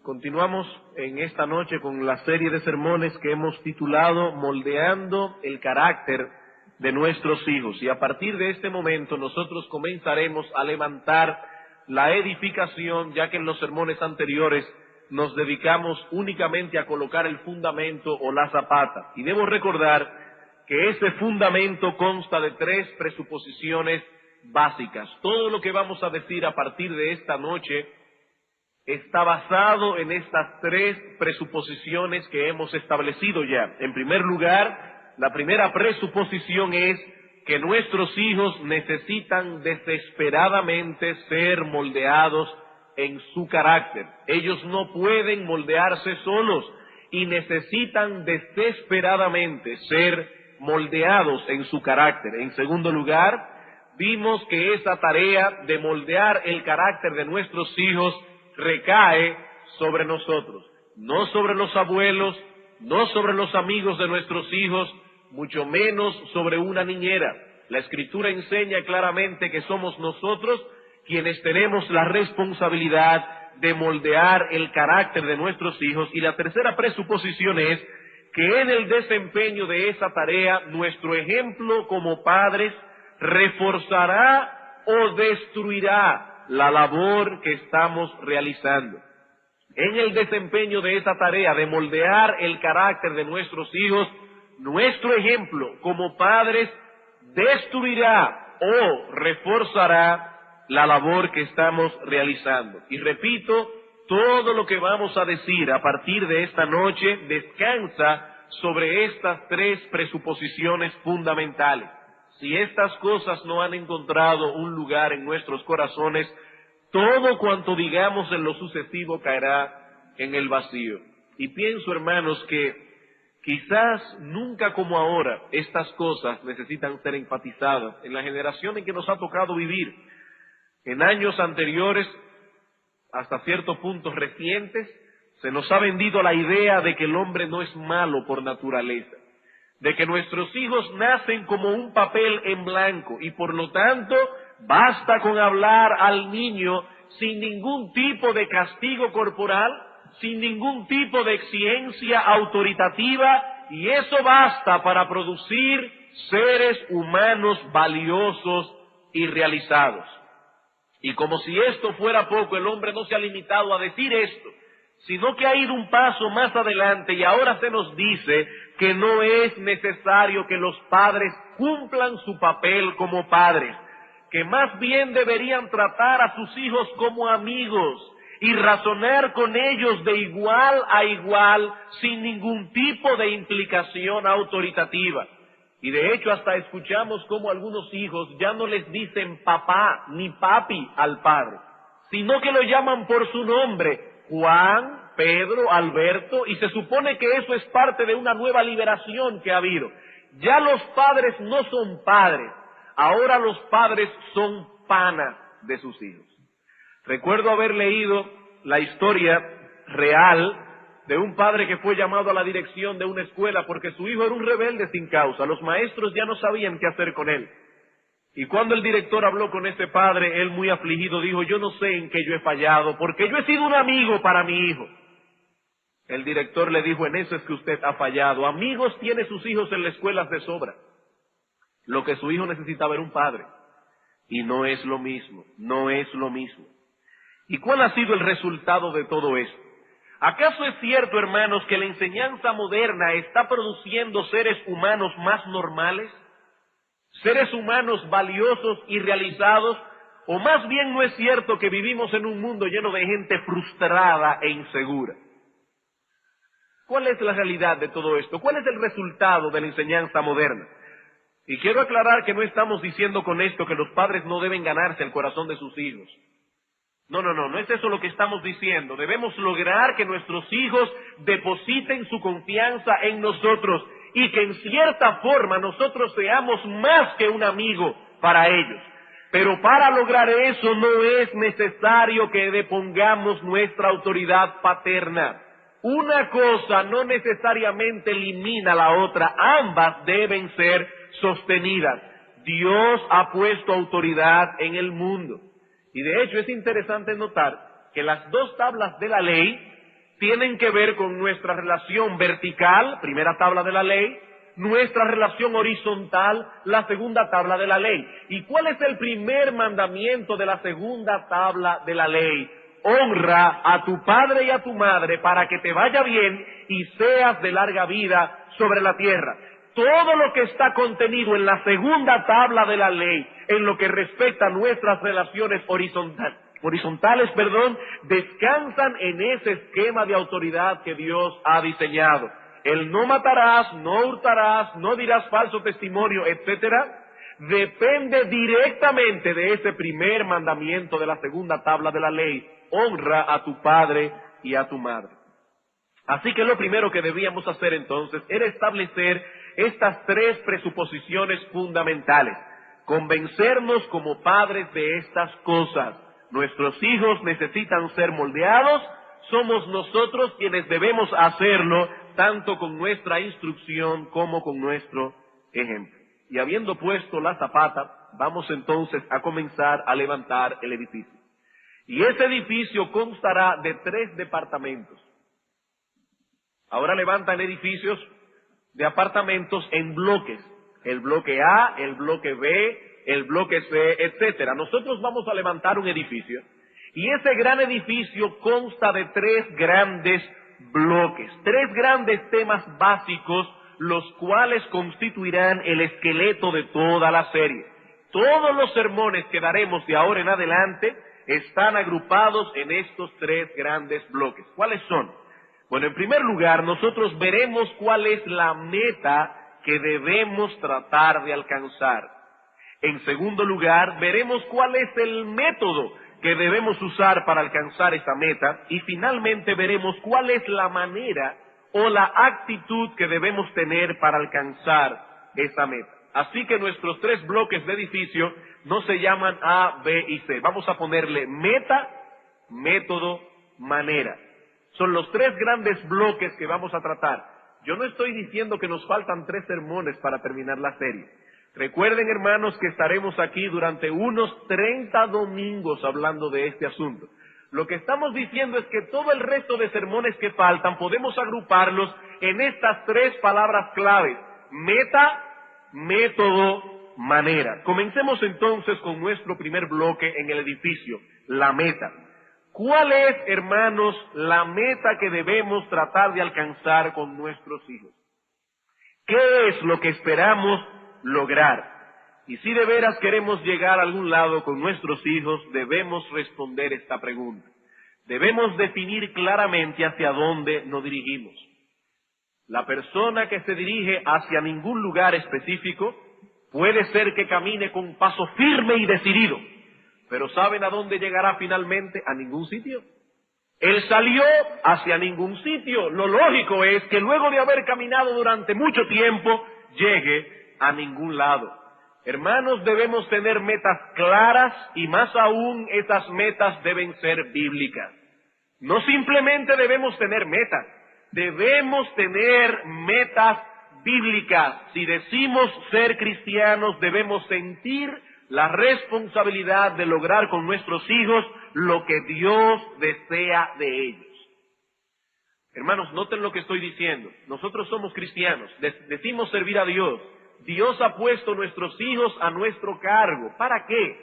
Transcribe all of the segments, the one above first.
Continuamos en esta noche con la serie de sermones que hemos titulado Moldeando el carácter de nuestros hijos. Y a partir de este momento nosotros comenzaremos a levantar la edificación, ya que en los sermones anteriores nos dedicamos únicamente a colocar el fundamento o la zapata. Y debo recordar que ese fundamento consta de 3 presuposiciones básicas. Todo lo que vamos a decir a partir de esta noche está basado en estas 3 presuposiciones que hemos establecido ya. En primer lugar, la primera presuposición es que nuestros hijos necesitan desesperadamente ser moldeados en su carácter. Ellos no pueden moldearse solos y necesitan desesperadamente ser moldeados en su carácter. En segundo lugar, vimos que esa tarea de moldear el carácter de nuestros hijos recae sobre nosotros, no sobre los abuelos, no sobre los amigos de nuestros hijos, mucho menos sobre una niñera. La Escritura enseña claramente que somos nosotros quienes tenemos la responsabilidad de moldear el carácter de nuestros hijos. Y la tercera presuposición es que en el desempeño de esa tarea, nuestro ejemplo como padres reforzará o destruirá la labor que estamos realizando. En el desempeño de esa tarea de moldear el carácter de nuestros hijos, nuestro ejemplo como padres destruirá o reforzará la labor que estamos realizando. Y repito, todo lo que vamos a decir a partir de esta noche descansa sobre estas 3 presuposiciones fundamentales. Si estas cosas no han encontrado un lugar en nuestros corazones, todo cuanto digamos en lo sucesivo caerá en el vacío. Y pienso, hermanos, que quizás nunca como ahora estas cosas necesitan ser enfatizadas en la generación en que nos ha tocado vivir. En años anteriores, hasta ciertos puntos recientes, se nos ha vendido la idea de que el hombre no es malo por naturaleza, de que nuestros hijos nacen como un papel en blanco y por lo tanto basta con hablar al niño sin ningún tipo de castigo corporal, sin ningún tipo de exigencia autoritativa, y eso basta para producir seres humanos valiosos y realizados. Y como si esto fuera poco, el hombre no se ha limitado a decir esto, sino que ha ido un paso más adelante y ahora se nos dice que no es necesario que los padres cumplan su papel como padres, que más bien deberían tratar a sus hijos como amigos y razonar con ellos de igual a igual sin ningún tipo de implicación autoritativa. Y de hecho hasta escuchamos cómo algunos hijos ya no les dicen papá ni papi al padre, sino que lo llaman por su nombre, Juan, Pedro, Alberto, y se supone que eso es parte de una nueva liberación que ha habido. Ya los padres no son padres, ahora los padres son panas de sus hijos. Recuerdo haber leído la historia real de un padre que fue llamado a la dirección de una escuela porque su hijo era un rebelde sin causa. Los maestros ya no sabían qué hacer con él. Y cuando el director habló con ese padre, él muy afligido dijo: yo no sé en qué yo he fallado, porque yo he sido un amigo para mi hijo. El director le dijo: en eso es que usted ha fallado. Amigos tiene sus hijos en las escuelas de sobra. Lo que su hijo necesitaba era un padre. Y no es lo mismo, no es lo mismo. ¿Y cuál ha sido el resultado de todo esto? ¿Acaso es cierto, hermanos, que la enseñanza moderna está produciendo seres humanos más normales? ¿Seres humanos valiosos y realizados? ¿O más bien no es cierto que vivimos en un mundo lleno de gente frustrada e insegura? ¿Cuál es la realidad de todo esto? ¿Cuál es el resultado de la enseñanza moderna? Y quiero aclarar que no estamos diciendo con esto que los padres no deben ganarse el corazón de sus hijos. No es eso lo que estamos diciendo. Debemos lograr que nuestros hijos depositen su confianza en nosotros y que en cierta forma nosotros seamos más que un amigo para ellos. Pero para lograr eso no es necesario que depongamos nuestra autoridad paterna. Una cosa no necesariamente elimina la otra, ambas deben ser sostenidas. Dios ha puesto autoridad en el mundo. Y de hecho es interesante notar que las 2 tablas de la ley tienen que ver con nuestra relación vertical, primera tabla de la ley, nuestra relación horizontal, la segunda tabla de la ley. ¿Y cuál es el primer mandamiento de la segunda tabla de la ley? Honra a tu padre y a tu madre para que te vaya bien y seas de larga vida sobre la tierra. Todo lo que está contenido en la segunda tabla de la ley, en lo que respecta a nuestras relaciones horizontales, descansan en ese esquema de autoridad que Dios ha diseñado. El no matarás, no hurtarás, no dirás falso testimonio, etcétera, depende directamente de ese primer mandamiento de la segunda tabla de la ley. Honra a tu padre y a tu madre. Así que lo primero que debíamos hacer entonces era establecer estas tres presuposiciones fundamentales. Convencernos como padres de estas cosas. Nuestros hijos necesitan ser moldeados, somos nosotros quienes debemos hacerlo, tanto con nuestra instrucción como con nuestro ejemplo. Y habiendo puesto la zapata, vamos entonces a comenzar a levantar el edificio. Y ese edificio constará de 3 departamentos. Ahora levantan edificios de apartamentos en bloques. El bloque A, el bloque B, el bloque C, etcétera. Nosotros vamos a levantar un edificio. Y ese gran edificio consta de 3 grandes bloques, 3 grandes temas básicos, los cuales constituirán el esqueleto de toda la serie. Todos los sermones que daremos de ahora en adelante están agrupados en estos 3 grandes bloques. ¿Cuáles son? Bueno, en primer lugar, nosotros veremos cuál es la meta que debemos tratar de alcanzar. En segundo lugar, veremos cuál es el método que debemos usar para alcanzar esa meta. Y finalmente veremos cuál es la manera o la actitud que debemos tener para alcanzar esa meta. Así que nuestros 3 bloques de edificio no se llaman A, B y C. Vamos a ponerle meta, método, manera. Son los 3 grandes bloques que vamos a tratar. Yo no estoy diciendo que nos faltan 3 sermones para terminar la serie. Recuerden, hermanos, que estaremos aquí durante unos 30 domingos hablando de este asunto. Lo que estamos diciendo es que todo el resto de sermones que faltan podemos agruparlos en estas 3 palabras claves: meta, método, manera. Comencemos entonces con nuestro primer bloque en el edificio, la meta. ¿Cuál es, hermanos, la meta que debemos tratar de alcanzar con nuestros hijos? ¿Qué es lo que esperamos lograr? Y si de veras queremos llegar a algún lado con nuestros hijos, debemos responder esta pregunta. Debemos definir claramente hacia dónde nos dirigimos. La persona que se dirige hacia ningún lugar específico puede ser que camine con paso firme y decidido, pero ¿saben a dónde llegará finalmente? A ningún sitio. Él salió hacia ningún sitio. Lo lógico es que luego de haber caminado durante mucho tiempo, llegue a ningún lado. Hermanos, debemos tener metas claras y más aún esas metas deben ser bíblicas. No simplemente debemos tener metas, debemos tener metas bíblicas. Si decimos ser cristianos, debemos sentir la responsabilidad de lograr con nuestros hijos lo que Dios desea de ellos. Hermanos, noten lo que estoy diciendo. Nosotros somos cristianos, decimos servir a Dios. Dios ha puesto nuestros hijos a nuestro cargo. ¿Para qué?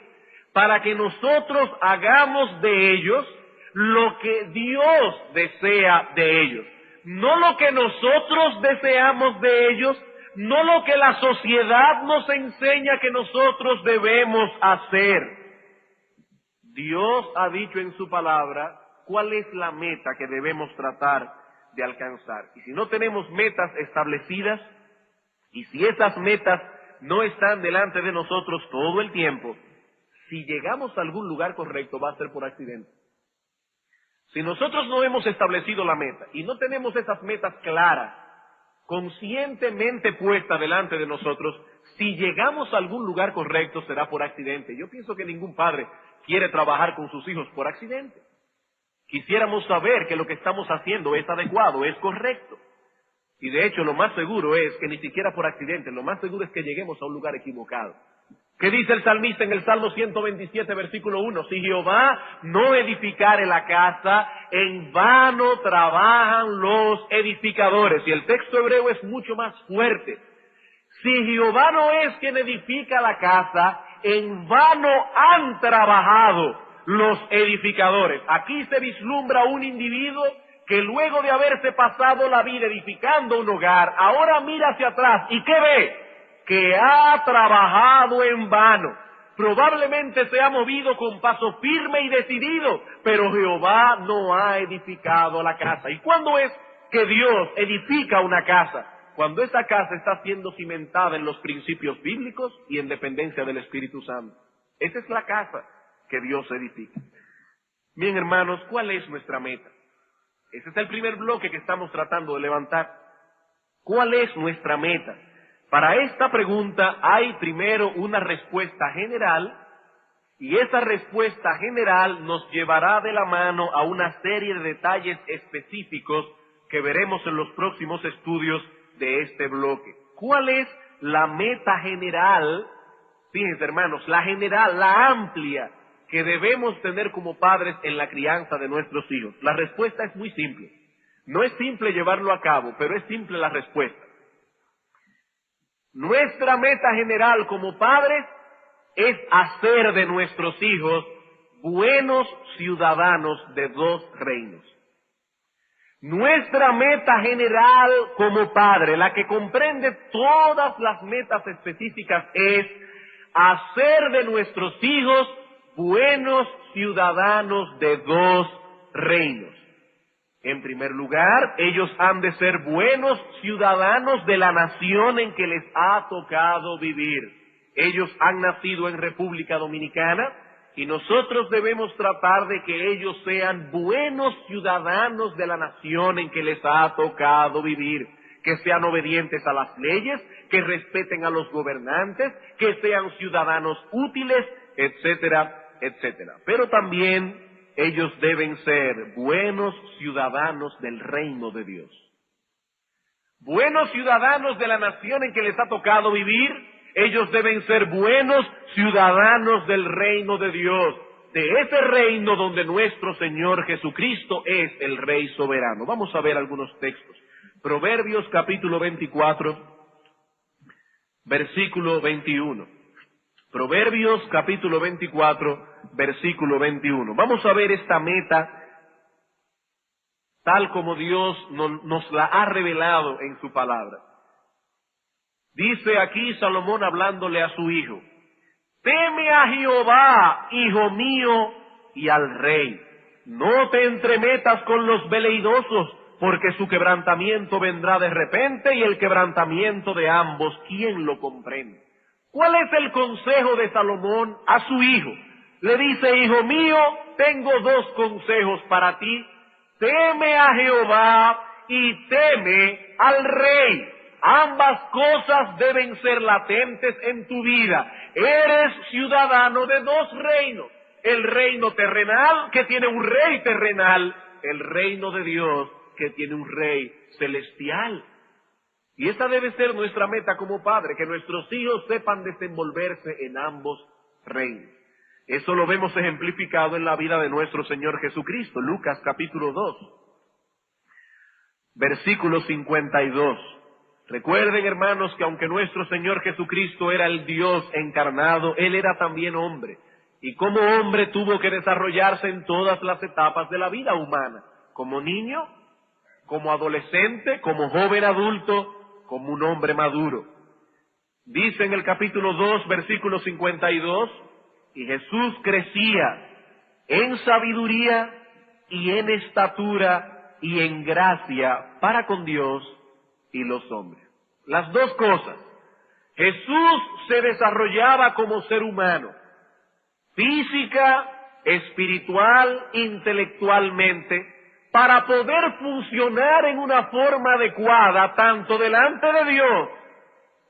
Para que nosotros hagamos de ellos lo que Dios desea de ellos. No lo que nosotros deseamos de ellos, no lo que la sociedad nos enseña que nosotros debemos hacer. Dios ha dicho en su palabra cuál es la meta que debemos tratar de alcanzar. Y si no tenemos metas establecidas, y si esas metas no están delante de nosotros todo el tiempo, si llegamos a algún lugar correcto va a ser por accidente. Si nosotros no hemos establecido la meta y no tenemos esas metas claras, conscientemente puestas delante de nosotros, si llegamos a algún lugar correcto será por accidente. Yo pienso que ningún padre quiere trabajar con sus hijos por accidente. Quisiéramos saber que lo que estamos haciendo es adecuado, es correcto. Y de hecho lo más seguro es que ni siquiera por accidente, lo más seguro es que lleguemos a un lugar equivocado. ¿Qué dice el salmista en el Salmo 127, versículo 1? Si Jehová no edificare la casa, en vano trabajan los edificadores. Y el texto hebreo es mucho más fuerte. Si Jehová no es quien edifica la casa, en vano han trabajado los edificadores. Aquí se vislumbra un individuo que luego de haberse pasado la vida edificando un hogar, ahora mira hacia atrás y ¿qué ve? Que ha trabajado en vano. Probablemente se ha movido con paso firme y decidido, pero Jehová no ha edificado la casa. ¿Y cuándo es que Dios edifica una casa? Cuando esa casa está siendo cimentada en los principios bíblicos y en dependencia del Espíritu Santo. Esa es la casa que Dios edifica. Bien, hermanos, ¿cuál es nuestra meta? Ese es el primer bloque que estamos tratando de levantar. ¿Cuál es nuestra meta? Para esta pregunta hay primero una respuesta general, y esa respuesta general nos llevará de la mano a una serie de detalles específicos que veremos en los próximos estudios de este bloque. ¿Cuál es la meta general? Fíjense, hermanos, la general, la amplia, que debemos tener como padres en la crianza de nuestros hijos. La respuesta es muy simple. No es simple llevarlo a cabo, pero es simple la respuesta. Nuestra meta general como padres es hacer de nuestros hijos buenos ciudadanos de dos reinos. Nuestra meta general como padre, la que comprende todas las metas específicas, es hacer de nuestros hijos buenos ciudadanos de dos reinos. En primer lugar, ellos han de ser buenos ciudadanos de la nación en que les ha tocado vivir. Ellos han nacido en República Dominicana y nosotros debemos tratar de que ellos sean buenos ciudadanos de la nación en que les ha tocado vivir, que sean obedientes a las leyes, que respeten a los gobernantes, que sean ciudadanos útiles, etcétera, etcétera. Pero también ellos deben ser buenos ciudadanos del reino de Dios. Buenos ciudadanos de la nación en que les ha tocado vivir, ellos deben ser buenos ciudadanos del reino de Dios, de ese reino donde nuestro Señor Jesucristo es el Rey soberano. Vamos a ver algunos textos. Proverbios capítulo 24, versículo 21. Proverbios capítulo 24, versículo 21. Vamos a ver esta meta tal como Dios nos la ha revelado en su palabra. Dice aquí Salomón hablándole a su hijo: teme a Jehová, hijo mío, y al rey. No te entremetas con los veleidosos, porque su quebrantamiento vendrá de repente, y el quebrantamiento de ambos, ¿quién lo comprende? ¿Cuál es el consejo de Salomón a su hijo? Le dice: hijo mío, tengo dos consejos para ti. Teme a Jehová y teme al rey. Ambas cosas deben ser latentes en tu vida. Eres ciudadano de dos reinos. El reino terrenal, que tiene un rey terrenal. El reino de Dios, que tiene un rey celestial. Y esa debe ser nuestra meta como padre, que nuestros hijos sepan desenvolverse en ambos reinos. Eso lo vemos ejemplificado en la vida de nuestro Señor Jesucristo. Lucas capítulo 2, versículo 52. Recuerden, hermanos, que aunque nuestro Señor Jesucristo era el Dios encarnado, Él era también hombre. Y como hombre tuvo que desarrollarse en todas las etapas de la vida humana. Como niño, como adolescente, como joven adulto, como un hombre maduro. Dice en el capítulo 2, versículo 52, y Jesús crecía en sabiduría y en estatura y en gracia para con Dios y los hombres. Las dos cosas. Jesús se desarrollaba como ser humano, física, espiritual, intelectualmente, para poder funcionar en una forma adecuada, tanto delante de Dios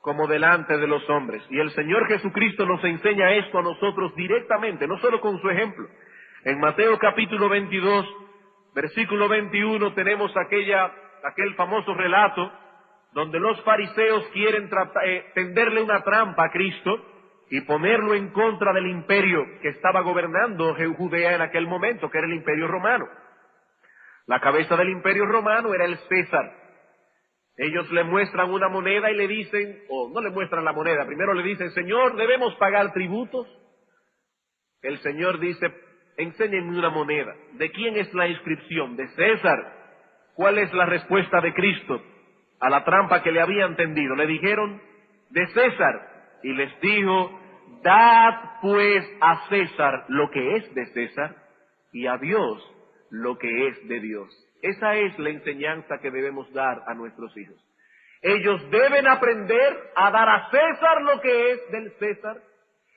como delante de los hombres. Y el Señor Jesucristo nos enseña esto a nosotros directamente, no solo con su ejemplo. En Mateo capítulo 22, versículo 21, tenemos aquel famoso relato donde los fariseos quieren tenderle una trampa a Cristo, y ponerlo en contra del imperio que estaba gobernando Judea en aquel momento, que era el imperio romano. La cabeza del imperio romano era el César. Ellos le muestran una moneda y le dicen, o no le muestran la moneda, primero le dicen, Señor, ¿debemos pagar tributos? El Señor dice, enséñenme una moneda. ¿De quién es la inscripción? De César. ¿Cuál es la respuesta de Cristo a la trampa que le habían tendido? Le dijeron, de César. Y les dijo, dad pues a César lo que es de César y a Dios lo que es de Dios. Esa es la enseñanza que debemos dar a nuestros hijos. Ellos deben aprender a dar a César lo que es del César.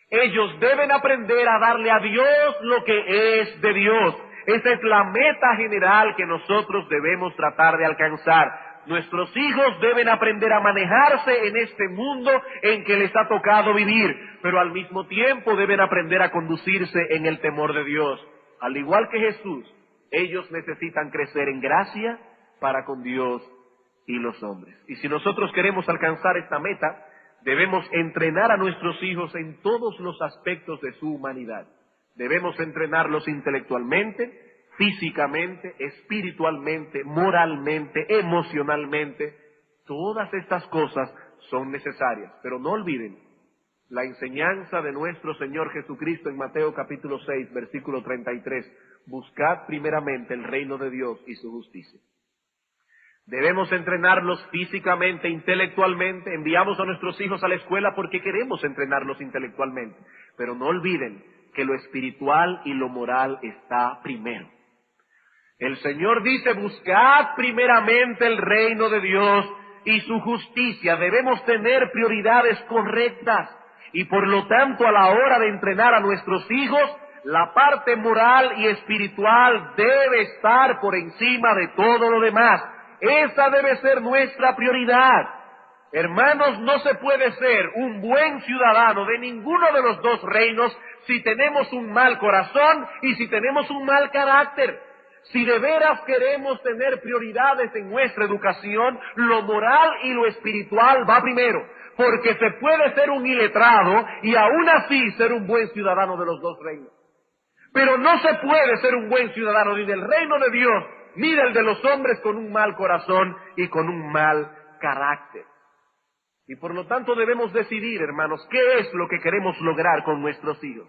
Ellos deben aprender a darle a Dios lo que es de Dios. Esa es la meta general que nosotros debemos tratar de alcanzar. Nuestros hijos deben aprender a manejarse en este mundo en que les ha tocado vivir, pero al mismo tiempo deben aprender a conducirse en el temor de Dios. Al igual que Jesús, ellos necesitan crecer en gracia para con Dios y los hombres. Y si nosotros queremos alcanzar esta meta, debemos entrenar a nuestros hijos en todos los aspectos de su humanidad. Debemos entrenarlos intelectualmente, físicamente, espiritualmente, moralmente, emocionalmente. Todas estas cosas son necesarias, pero no olviden la enseñanza de nuestro Señor Jesucristo en Mateo capítulo 6, versículo 33. Buscad primeramente el reino de Dios y su justicia. Debemos entrenarlos físicamente, intelectualmente. Enviamos a nuestros hijos a la escuela porque queremos entrenarlos intelectualmente. Pero no olviden que lo espiritual y lo moral está primero. El Señor dice, buscad primeramente el reino de Dios y su justicia. Debemos tener prioridades correctas y por lo tanto a la hora de entrenar a nuestros hijos, la parte moral y espiritual debe estar por encima de todo lo demás. Esa debe ser nuestra prioridad. Hermanos, no se puede ser un buen ciudadano de ninguno de los dos reinos si tenemos un mal corazón y si tenemos un mal carácter. Si de veras queremos tener prioridades en nuestra educación, lo moral y lo espiritual va primero, porque se puede ser un iletrado y aún así ser un buen ciudadano de los dos reinos. Pero no se puede ser un buen ciudadano ni del reino de Dios ni del de los hombres con un mal corazón y con un mal carácter. Y por lo tanto debemos decidir, hermanos, qué es lo que queremos lograr con nuestros hijos.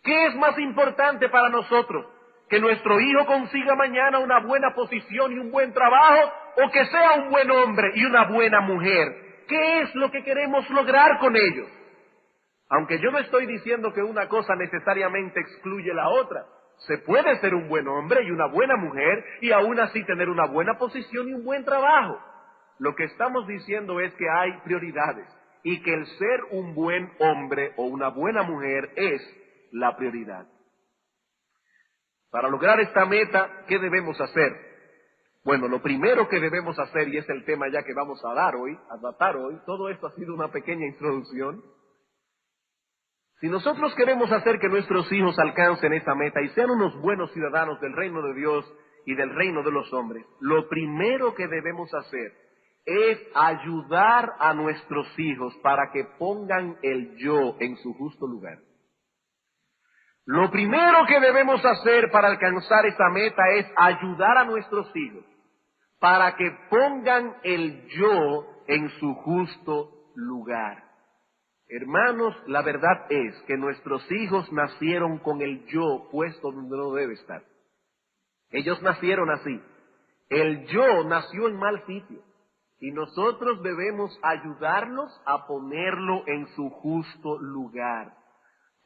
¿Qué es más importante para nosotros? ¿Que nuestro hijo consiga mañana una buena posición y un buen trabajo? ¿O que sea un buen hombre y una buena mujer? ¿Qué es lo que queremos lograr con ellos? Aunque yo no estoy diciendo que una cosa necesariamente excluye la otra. Se puede ser un buen hombre y una buena mujer y aún así tener una buena posición y un buen trabajo. Lo que estamos diciendo es que hay prioridades y que el ser un buen hombre o una buena mujer es la prioridad. Para lograr esta meta, ¿qué debemos hacer? Bueno, lo primero que debemos hacer, y es el tema ya que vamos a tratar hoy, todo esto ha sido una pequeña introducción. Si nosotros queremos hacer que nuestros hijos alcancen esa meta y sean unos buenos ciudadanos del reino de Dios y del reino de los hombres, lo primero que debemos hacer es ayudar a nuestros hijos para que pongan el yo en su justo lugar. Lo primero que debemos hacer para alcanzar esa meta es ayudar a nuestros hijos para que pongan el yo en su justo lugar. Hermanos, la verdad es que nuestros hijos nacieron con el yo puesto donde no debe estar. Ellos nacieron así. El yo nació en mal sitio y nosotros debemos ayudarlos a ponerlo en su justo lugar.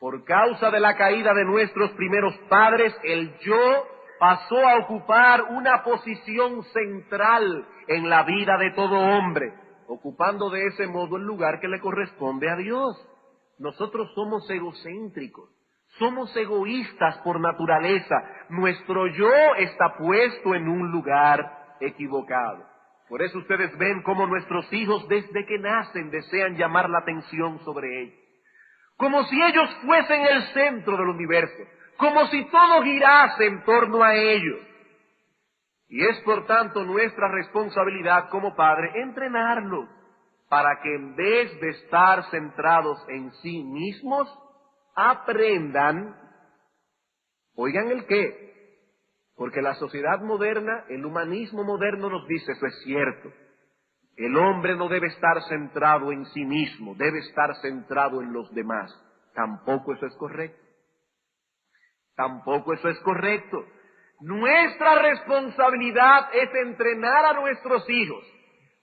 Por causa de la caída de nuestros primeros padres, el yo pasó a ocupar una posición central en la vida de todo hombre, ocupando de ese modo el lugar que le corresponde a Dios. Nosotros somos egocéntricos, somos egoístas por naturaleza. Nuestro yo está puesto en un lugar equivocado. Por eso ustedes ven cómo nuestros hijos desde que nacen desean llamar la atención sobre ellos. Como si ellos fuesen el centro del universo, como si todo girase en torno a ellos. Y es por tanto nuestra responsabilidad como padre entrenarlos para que en vez de estar centrados en sí mismos, aprendan, oigan el qué, porque la sociedad moderna, el humanismo moderno nos dice, eso es cierto, el hombre no debe estar centrado en sí mismo, debe estar centrado en los demás. Tampoco eso es correcto. Tampoco eso es correcto. Nuestra responsabilidad es entrenar a nuestros hijos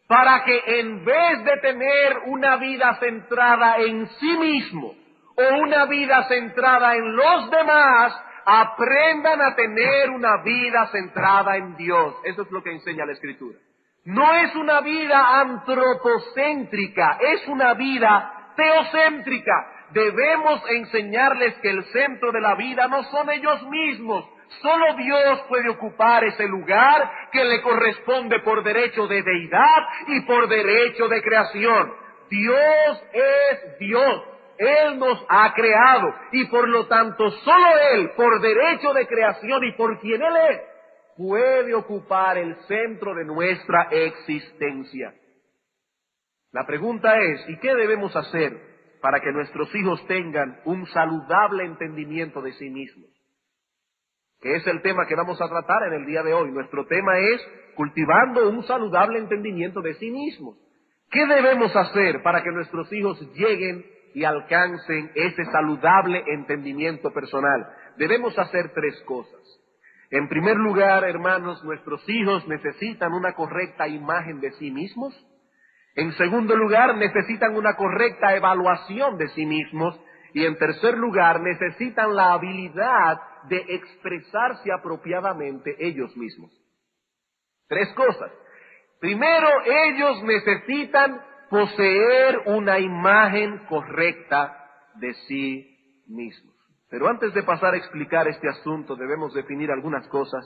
para que en vez de tener una vida centrada en sí mismo o una vida centrada en los demás, aprendan a tener una vida centrada en Dios. Eso es lo que enseña la Escritura. No es una vida antropocéntrica, es una vida teocéntrica. Debemos enseñarles que el centro de la vida no son ellos mismos. Solo Dios puede ocupar ese lugar que le corresponde por derecho de deidad y por derecho de creación. Dios es Dios. Él nos ha creado y por lo tanto solo Él, por derecho de creación y por quien Él es, puede ocupar el centro de nuestra existencia. La pregunta es, ¿y qué debemos hacer para que nuestros hijos tengan un saludable entendimiento de sí mismos? Que es el tema que vamos a tratar en el día de hoy. Nuestro tema es cultivando un saludable entendimiento de sí mismos. ¿Qué debemos hacer para que nuestros hijos lleguen y alcancen ese saludable entendimiento personal? Debemos hacer tres cosas. En primer lugar, hermanos, nuestros hijos necesitan una correcta imagen de sí mismos. En segundo lugar, necesitan una correcta evaluación de sí mismos. Y en tercer lugar, necesitan la habilidad de expresarse apropiadamente ellos mismos. Tres cosas. Primero, ellos necesitan poseer una imagen correcta de sí mismos. Pero antes de pasar a explicar este asunto, debemos definir algunas cosas,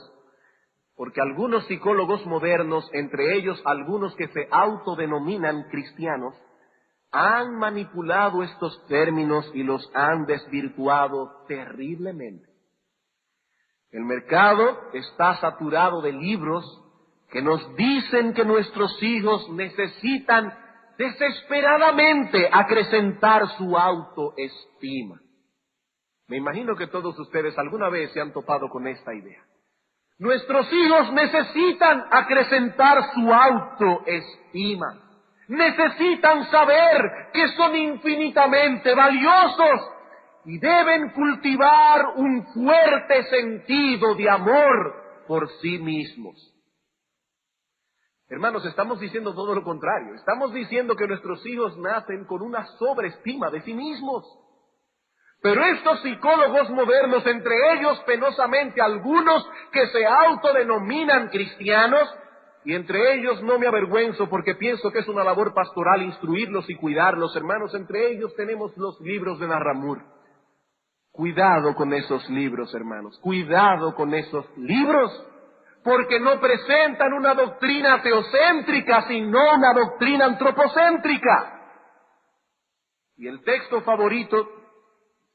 porque algunos psicólogos modernos, entre ellos algunos que se autodenominan cristianos, han manipulado estos términos y los han desvirtuado terriblemente. El mercado está saturado de libros que nos dicen que nuestros hijos necesitan desesperadamente acrecentar su autoestima. Me imagino que todos ustedes alguna vez se han topado con esta idea. Nuestros hijos necesitan acrecentar su autoestima. Necesitan saber que son infinitamente valiosos y deben cultivar un fuerte sentido de amor por sí mismos. Hermanos, estamos diciendo todo lo contrario. Estamos diciendo que nuestros hijos nacen con una sobreestima de sí mismos. Pero estos psicólogos modernos, entre ellos penosamente algunos que se autodenominan cristianos, y entre ellos no me avergüenzo porque pienso que es una labor pastoral instruirlos y cuidarlos, hermanos, entre ellos tenemos los libros de Narramur. Cuidado con esos libros, hermanos, cuidado con esos libros, porque no presentan una doctrina teocéntrica, sino una doctrina antropocéntrica. Y el texto favorito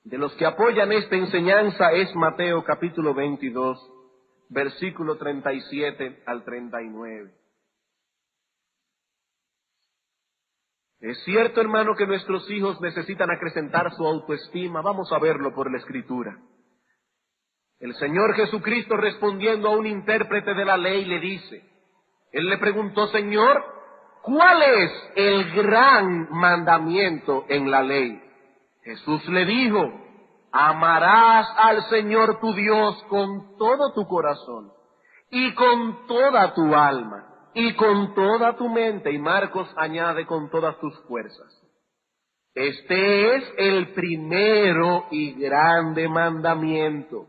de los que apoyan esta enseñanza es Mateo capítulo 22, versículo 37 al 39. Es cierto, hermano, que nuestros hijos necesitan acrecentar su autoestima. Vamos a verlo por la Escritura. El Señor Jesucristo, respondiendo a un intérprete de la ley, le dice, él le preguntó, Señor, ¿cuál es el gran mandamiento en la ley? Jesús le dijo, amarás al Señor tu Dios con todo tu corazón y con toda tu alma y con toda tu mente. Y Marcos añade, con todas tus fuerzas. Este es el primero y grande mandamiento.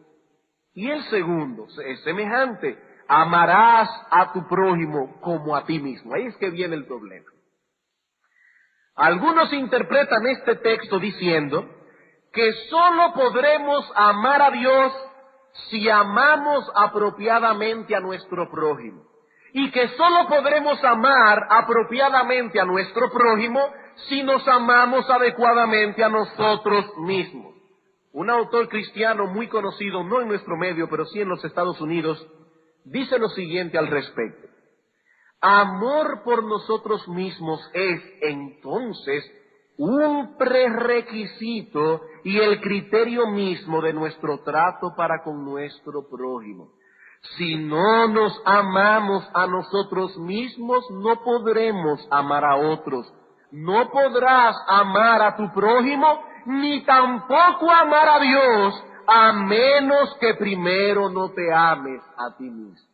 Y el segundo es semejante, amarás a tu prójimo como a ti mismo. Ahí es que viene el problema. Algunos interpretan este texto diciendo que solo podremos amar a Dios si amamos apropiadamente a nuestro prójimo. Y que solo podremos amar apropiadamente a nuestro prójimo si nos amamos adecuadamente a nosotros mismos. Un autor cristiano muy conocido, no en nuestro medio, pero sí en los Estados Unidos, dice lo siguiente al respecto. Amor por nosotros mismos es entonces un prerequisito y el criterio mismo de nuestro trato para con nuestro prójimo. Si no nos amamos a nosotros mismos, no podremos amar a otros. No podrás amar a tu prójimo, ni tampoco amar a Dios, a menos que primero no te ames a ti mismo.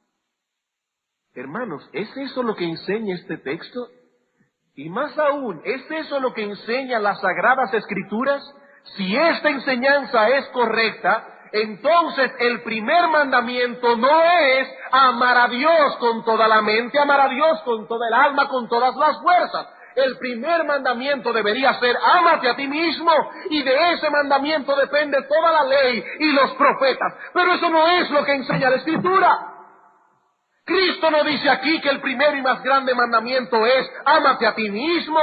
Hermanos, ¿es eso lo que enseña este texto? Y más aún, ¿es eso lo que enseñan las Sagradas Escrituras? Si esta enseñanza es correcta, entonces el primer mandamiento no es amar a Dios con toda la mente, amar a Dios con toda el alma, con todas las fuerzas. El primer mandamiento debería ser ámate a ti mismo, y de ese mandamiento depende toda la ley y los profetas. Pero eso no es lo que enseña la Escritura. Cristo no dice aquí que el primero y más grande mandamiento es ámate a ti mismo.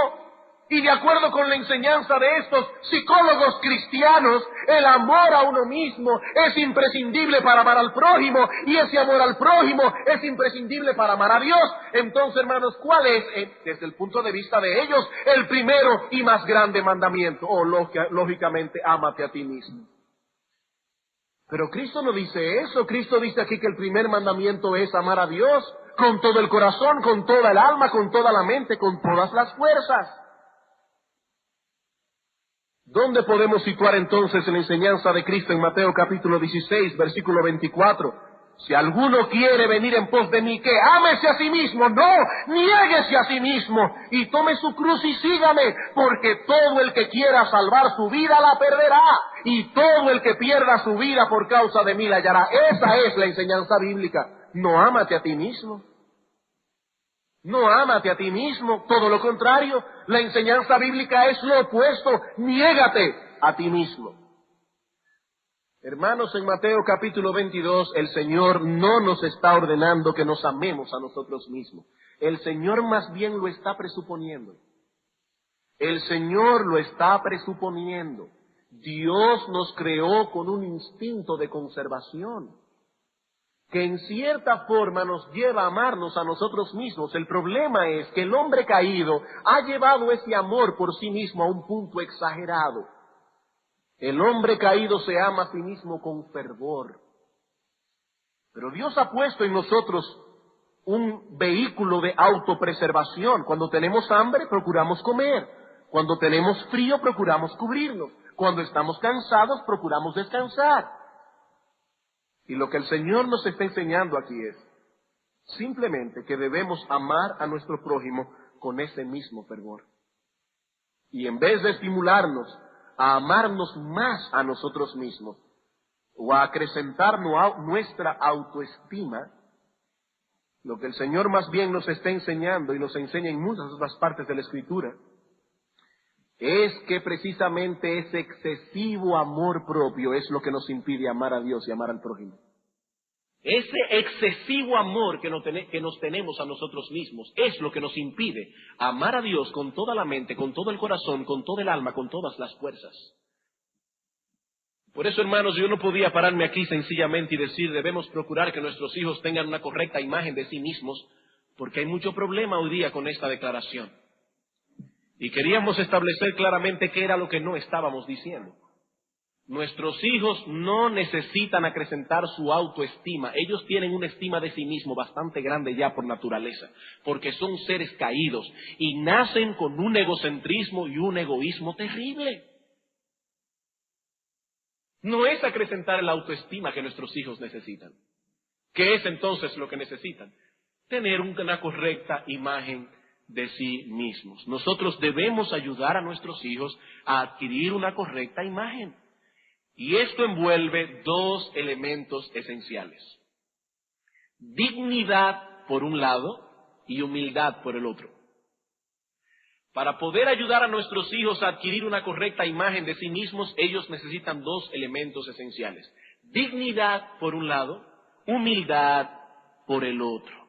Y de acuerdo con la enseñanza de estos psicólogos cristianos, el amor a uno mismo es imprescindible para amar al prójimo, y ese amor al prójimo es imprescindible para amar a Dios. Entonces, hermanos, ¿cuál es, desde el punto de vista de ellos, el primero y más grande mandamiento? Lógicamente, ámate a ti mismo. Pero Cristo no dice eso. Cristo dice aquí que el primer mandamiento es amar a Dios con todo el corazón, con toda el alma, con toda la mente, con todas las fuerzas. ¿Dónde podemos situar entonces la enseñanza de Cristo en Mateo capítulo 16, versículo 24? Si alguno quiere venir en pos de mí, que ámese a sí mismo, no, niéguese a sí mismo y tome su cruz y sígame, porque todo el que quiera salvar su vida la perderá, y todo el que pierda su vida por causa de mí la hallará. Esa es la enseñanza bíblica. No ámate a ti mismo. No ámate a ti mismo, todo lo contrario, la enseñanza bíblica es lo opuesto, niégate a ti mismo. Hermanos, en Mateo capítulo 22, el Señor no nos está ordenando que nos amemos a nosotros mismos. El Señor más bien lo está presuponiendo. El Señor lo está presuponiendo. Dios nos creó con un instinto de conservación que en cierta forma nos lleva a amarnos a nosotros mismos. El problema es que el hombre caído ha llevado ese amor por sí mismo a un punto exagerado. El hombre caído se ama a sí mismo con fervor. Pero Dios ha puesto en nosotros un vehículo de autopreservación. Cuando tenemos hambre, procuramos comer. Cuando tenemos frío, procuramos cubrirnos. Cuando estamos cansados, procuramos descansar. Y lo que el Señor nos está enseñando aquí es simplemente que debemos amar a nuestro prójimo con ese mismo fervor. Y en vez de estimularnos a amarnos más a nosotros mismos o a acrecentar nuestra autoestima, lo que el Señor más bien nos está enseñando y nos enseña en muchas otras partes de la Escritura es que precisamente ese excesivo amor propio es lo que nos impide amar a Dios y amar al prójimo. Ese excesivo amor que nos tenemos a nosotros mismos es lo que nos impide amar a Dios con toda la mente, con todo el corazón, con todo el alma, con todas las fuerzas. Por eso, hermanos, yo no podía pararme aquí sencillamente y decir debemos procurar que nuestros hijos tengan una correcta imagen de sí mismos, porque hay mucho problema hoy día con esta declaración. Y queríamos establecer claramente qué era lo que no estábamos diciendo. Nuestros hijos no necesitan acrecentar su autoestima. Ellos tienen una estima de sí mismos bastante grande ya por naturaleza, porque son seres caídos y nacen con un egocentrismo y un egoísmo terrible. No es acrecentar la autoestima que nuestros hijos necesitan. ¿Qué es entonces lo que necesitan? Tener una correcta imagen de sí mismos. Nosotros debemos ayudar a nuestros hijos a adquirir una correcta imagen. Y esto envuelve dos elementos esenciales: dignidad por un lado y humildad por el otro. Para poder ayudar a nuestros hijos a adquirir una correcta imagen de sí mismos, ellos necesitan dos elementos esenciales: dignidad por un lado, humildad por el otro.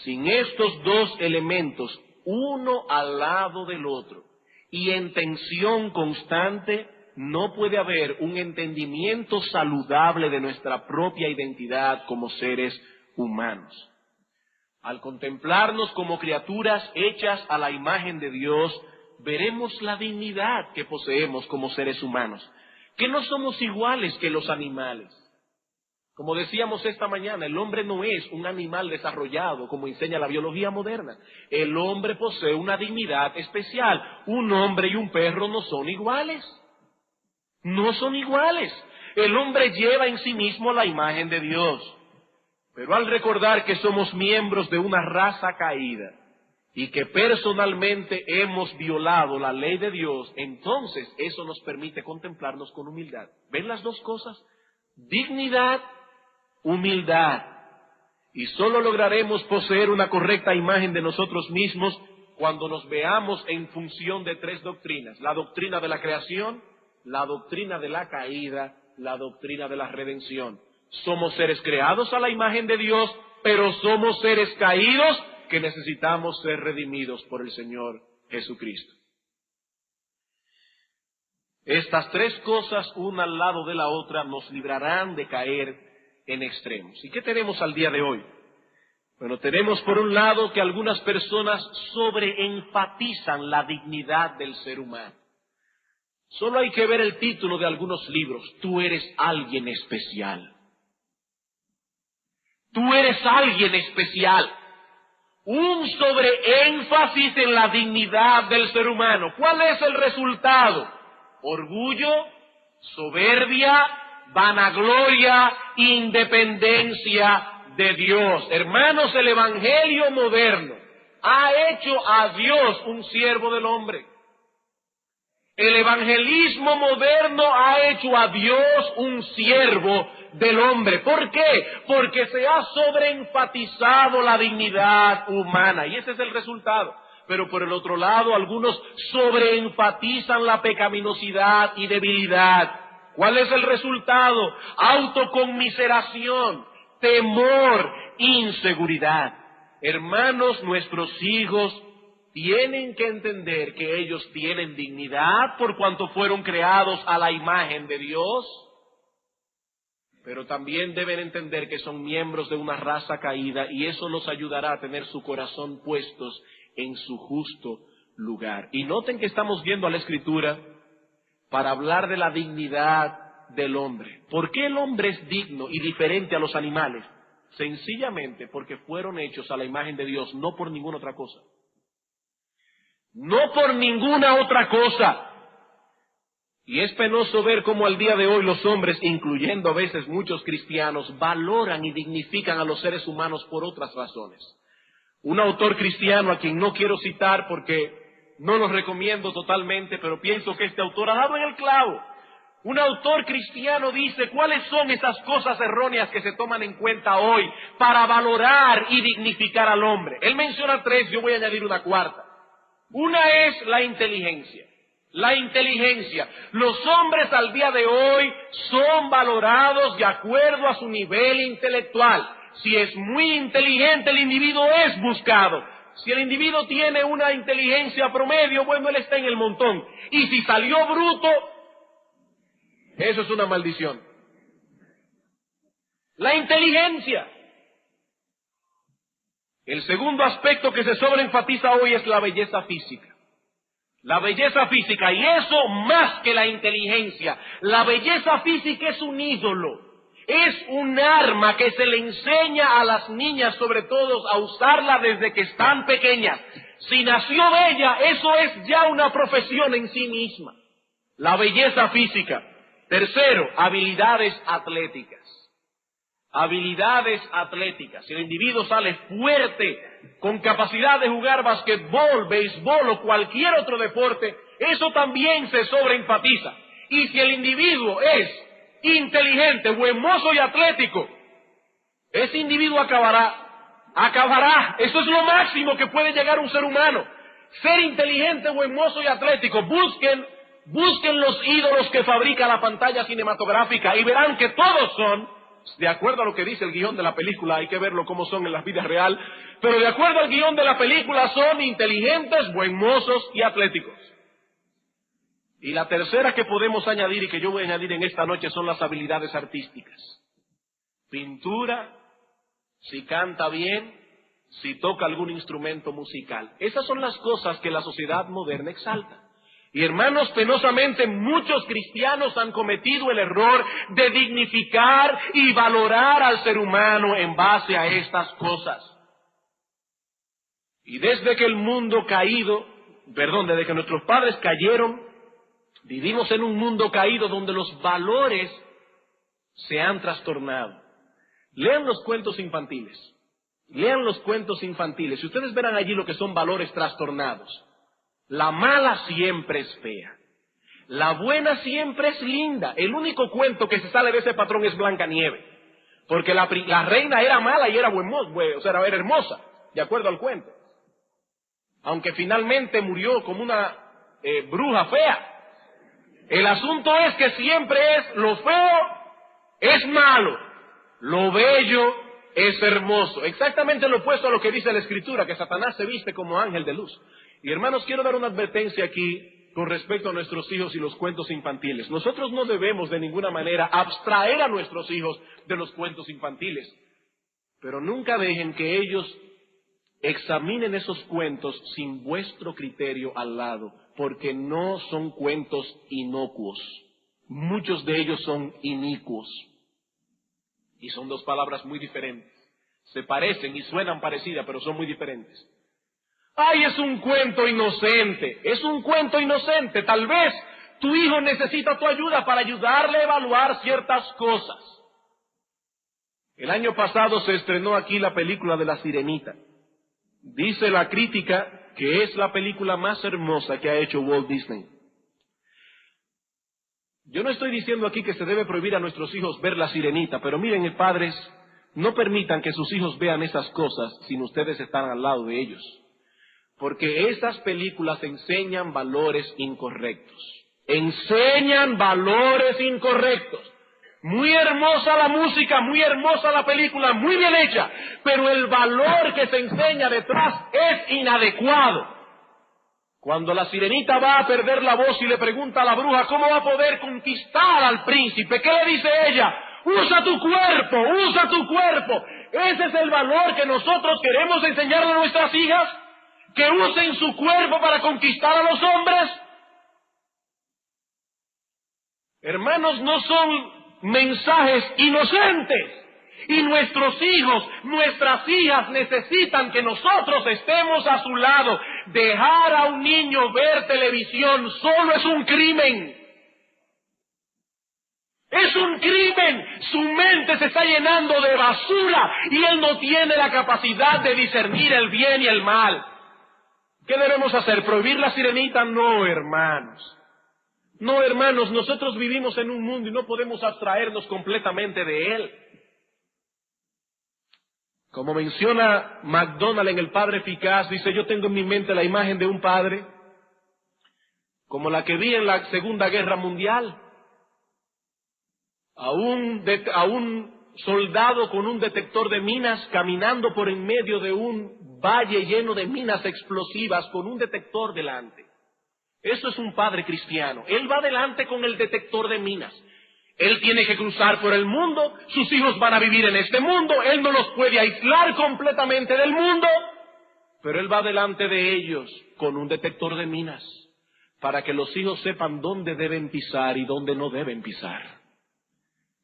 Sin estos dos elementos, uno al lado del otro, y en tensión constante, no puede haber un entendimiento saludable de nuestra propia identidad como seres humanos. Al contemplarnos como criaturas hechas a la imagen de Dios, veremos la dignidad que poseemos como seres humanos, que no somos iguales que los animales. Como decíamos esta mañana, el hombre no es un animal desarrollado como enseña la biología moderna. El hombre posee una dignidad especial. Un hombre y un perro no son iguales. No son iguales. El hombre lleva en sí mismo la imagen de Dios. Pero al recordar que somos miembros de una raza caída y que personalmente hemos violado la ley de Dios, entonces eso nos permite contemplarnos con humildad. ¿Ven las dos cosas? Dignidad, humildad. Y solo lograremos poseer una correcta imagen de nosotros mismos cuando nos veamos en función de tres doctrinas: la doctrina de la creación, la doctrina de la caída, la doctrina de la redención. Somos seres creados a la imagen de Dios, pero somos seres caídos que necesitamos ser redimidos por el Señor Jesucristo. Estas tres cosas, una al lado de la otra, nos librarán de caer en extremos. ¿Y qué tenemos al día de hoy? Bueno, tenemos por un lado que algunas personas sobreenfatizan la dignidad del ser humano. Solo hay que ver el título de algunos libros: Tú eres alguien especial. Tú eres alguien especial. Un sobreénfasis en la dignidad del ser humano. ¿Cuál es el resultado? Orgullo, soberbia, vanagloria, independencia de Dios. Hermanos, el evangelio moderno ha hecho a Dios un siervo del hombre. El evangelismo moderno ha hecho a Dios un siervo del hombre. ¿Por qué? Porque se ha sobreenfatizado la dignidad humana, y ese es el resultado. Pero por el otro lado, algunos sobreenfatizan la pecaminosidad y debilidad. ¿Cuál es el resultado? Autoconmiseración, temor, inseguridad. Hermanos, nuestros hijos tienen que entender que ellos tienen dignidad por cuanto fueron creados a la imagen de Dios, pero también deben entender que son miembros de una raza caída, y eso los ayudará a tener su corazón puestos en su justo lugar. Y noten que estamos viendo a la Escritura para hablar de la dignidad del hombre. ¿Por qué el hombre es digno y diferente a los animales? Sencillamente porque fueron hechos a la imagen de Dios, no por ninguna otra cosa. No por ninguna otra cosa. Y es penoso ver cómo al día de hoy los hombres, incluyendo a veces muchos cristianos, valoran y dignifican a los seres humanos por otras razones. Un autor cristiano a quien no quiero citar porque no lo recomiendo totalmente, pero pienso que este autor ha dado en el clavo. Un autor cristiano dice: ¿cuáles son esas cosas erróneas que se toman en cuenta hoy para valorar y dignificar al hombre? Él menciona tres, yo voy a añadir una cuarta. Una es la inteligencia. La inteligencia. Los hombres al día de hoy son valorados de acuerdo a su nivel intelectual. Si es muy inteligente, el individuo es buscado. Si el individuo tiene una inteligencia promedio, bueno, él está en el montón. Y si salió bruto, eso es una maldición. La inteligencia. El segundo aspecto que se sobreenfatiza hoy es la belleza física. La belleza física, y eso más que la inteligencia. La belleza física es un ídolo, es un arma que se le enseña a las niñas, sobre todo, a usarla desde que están pequeñas. Si nació bella, eso es ya una profesión en sí misma. La belleza física. Tercero, habilidades atléticas. Habilidades atléticas. Si el individuo sale fuerte, con capacidad de jugar basquetbol, béisbol o cualquier otro deporte, eso también se sobreenfatiza. Y si el individuo es inteligente, buen mozo y atlético, ese individuo acabará. Eso es lo máximo que puede llegar un ser humano. Ser inteligente, buen mozo y atlético. Busquen los ídolos que fabrica la pantalla cinematográfica y verán que todos son, de acuerdo a lo que dice el guión de la película, hay que verlo como son en la vida real, pero de acuerdo al guión de la película son inteligentes, buen mozos y atléticos. Y la tercera que podemos añadir y que yo voy a añadir en esta noche son las habilidades artísticas. Pintura, si canta bien, si toca algún instrumento musical. Esas son las cosas que la sociedad moderna exalta. Y hermanos, penosamente muchos cristianos han cometido el error de dignificar y valorar al ser humano en base a estas cosas. Y desde que el mundo desde que nuestros padres cayeron, vivimos en un mundo caído donde los valores se han trastornado. Lean los cuentos infantiles. Lean los cuentos infantiles. Si ustedes verán allí lo que son valores trastornados. La mala siempre es fea. La buena siempre es linda. El único cuento que se sale de ese patrón es Blancanieves. Porque la reina era mala y era era hermosa, de acuerdo al cuento. Aunque finalmente murió como una bruja fea. El asunto es que siempre es lo feo es malo, lo bello es hermoso. Exactamente lo opuesto a lo que dice la Escritura, que Satanás se viste como ángel de luz. Y hermanos, quiero dar una advertencia aquí con respecto a nuestros hijos y los cuentos infantiles. Nosotros no debemos de ninguna manera abstraer a nuestros hijos de los cuentos infantiles, pero nunca dejen que ellos examinen esos cuentos sin vuestro criterio al lado, porque no son cuentos inocuos. Muchos de ellos son inicuos. Y son dos palabras muy diferentes. Se parecen y suenan parecidas, pero son muy diferentes. ¡Ay, es un cuento inocente! Es un cuento inocente. Tal vez tu hijo necesita tu ayuda para ayudarle a evaluar ciertas cosas. El año pasado se estrenó aquí la película de La Sirenita. Dice la crítica que es la película más hermosa que ha hecho Walt Disney. Yo no estoy diciendo aquí que se debe prohibir a nuestros hijos ver La Sirenita, pero miren, padres, no permitan que sus hijos vean esas cosas sin ustedes estar al lado de ellos. Porque esas películas enseñan valores incorrectos. Enseñan valores incorrectos. Muy hermosa la música, muy hermosa la película, muy bien hecha, pero el valor que se enseña detrás es inadecuado. Cuando la sirenita va a perder la voz y le pregunta a la bruja cómo va a poder conquistar al príncipe, ¿qué le dice ella? Usa tu cuerpo, usa tu cuerpo. Ese es el valor que nosotros queremos enseñarle a nuestras hijas, que usen su cuerpo para conquistar a los hombres. Hermanos, no son mensajes inocentes. Y nuestros hijos, nuestras hijas necesitan que nosotros estemos a su lado. Dejar a un niño ver televisión solo es un crimen. Es un crimen. Su mente se está llenando de basura y él no tiene la capacidad de discernir el bien y el mal. ¿Qué debemos hacer? ¿Prohibir la sirenita? No, hermanos. No, hermanos, nosotros vivimos en un mundo y no podemos abstraernos completamente de él. Como menciona MacDonald en El Padre Eficaz, dice, yo tengo en mi mente la imagen de un padre como la que vi en la Segunda Guerra Mundial. A un soldado con un detector de minas caminando por en medio de un valle lleno de minas explosivas con un detector delante. Eso es un padre cristiano. Él va delante con el detector de minas. Él tiene que cruzar por el mundo, sus hijos van a vivir en este mundo, él no los puede aislar completamente del mundo, pero él va delante de ellos con un detector de minas, para que los hijos sepan dónde deben pisar y dónde no deben pisar.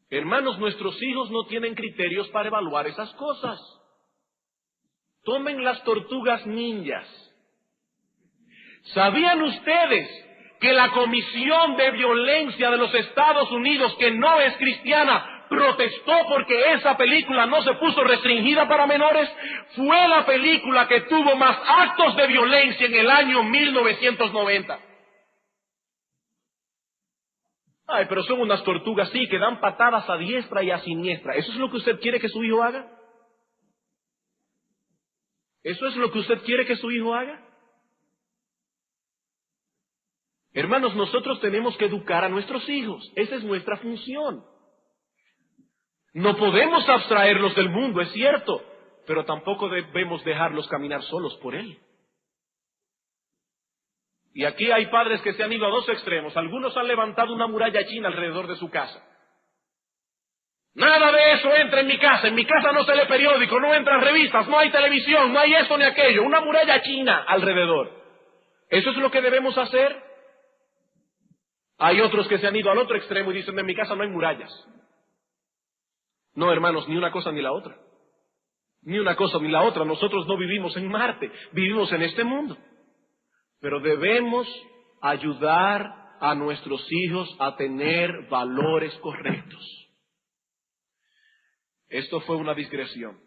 Hermanos, nuestros hijos no tienen criterios para evaluar esas cosas. Tomen las tortugas ninjas. ¿Sabían ustedes que la Comisión de Violencia de los Estados Unidos, que no es cristiana, protestó porque esa película no se puso restringida para menores? Fue la película que tuvo más actos de violencia en el año 1990. Ay, pero son unas tortugas, sí, que dan patadas a diestra y a siniestra. ¿Eso es lo que usted quiere que su hijo haga? ¿Eso es lo que usted quiere que su hijo haga? Hermanos, nosotros tenemos que educar a nuestros hijos. Esa es nuestra función. No podemos abstraerlos del mundo, es cierto, pero tampoco debemos dejarlos caminar solos por él. Y aquí hay padres que se han ido a dos extremos. Algunos han levantado una muralla china alrededor de su casa. Nada de eso entra en mi casa. En mi casa no se lee periódico, no entran revistas, no hay televisión, no hay esto ni aquello. Una muralla china alrededor. ¿Eso es lo que debemos hacer? Hay otros que se han ido al otro extremo y dicen, en mi casa no hay murallas. No, hermanos, ni una cosa ni la otra. Ni una cosa ni la otra. Nosotros no vivimos en Marte, vivimos en este mundo. Pero debemos ayudar a nuestros hijos a tener valores correctos. Esto fue una digresión.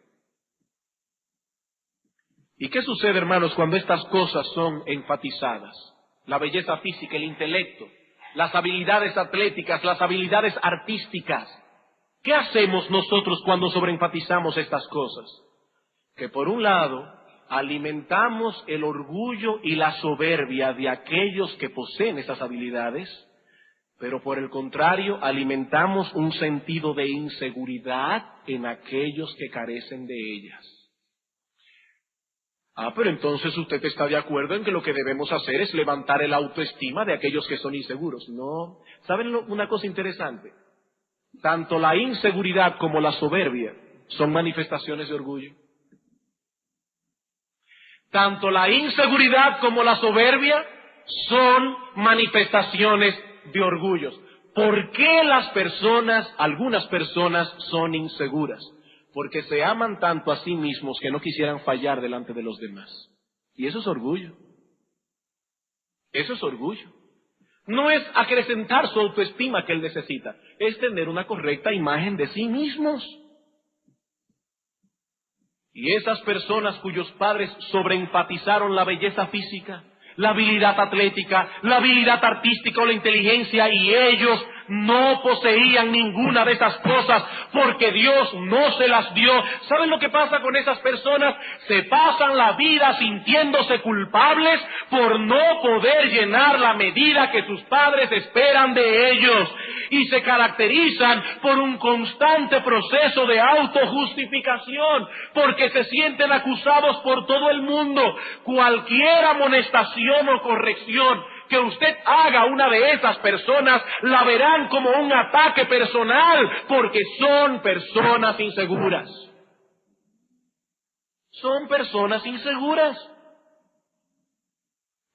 ¿Y qué sucede, hermanos, cuando estas cosas son enfatizadas? La belleza física, el intelecto, las habilidades atléticas, las habilidades artísticas. ¿Qué hacemos nosotros cuando sobreenfatizamos estas cosas? Que por un lado, alimentamos el orgullo y la soberbia de aquellos que poseen esas habilidades, pero por el contrario, alimentamos un sentido de inseguridad en aquellos que carecen de ellas. Pero entonces usted está de acuerdo en que lo que debemos hacer es levantar el autoestima de aquellos que son inseguros. No. ¿Saben una cosa interesante? Tanto la inseguridad como la soberbia son manifestaciones de orgullo. Tanto la inseguridad como la soberbia son manifestaciones de orgullos. ¿Por qué algunas personas son inseguras? Porque se aman tanto a sí mismos que no quisieran fallar delante de los demás. Y eso es orgullo. Eso es orgullo. No es acrecentar su autoestima que él necesita, es tener una correcta imagen de sí mismos. Y esas personas cuyos padres sobreenfatizaron la belleza física, la habilidad atlética, la habilidad artística o la inteligencia, y ellos no poseían ninguna de esas cosas porque Dios no se las dio. ¿Saben lo que pasa con esas personas? Se pasan la vida sintiéndose culpables por no poder llenar la medida que sus padres esperan de ellos, y se caracterizan por un constante proceso de autojustificación, porque se sienten acusados por todo el mundo. Cualquier amonestación o corrección que usted haga a una de esas personas, la verán como un ataque personal, porque son personas inseguras. Son personas inseguras.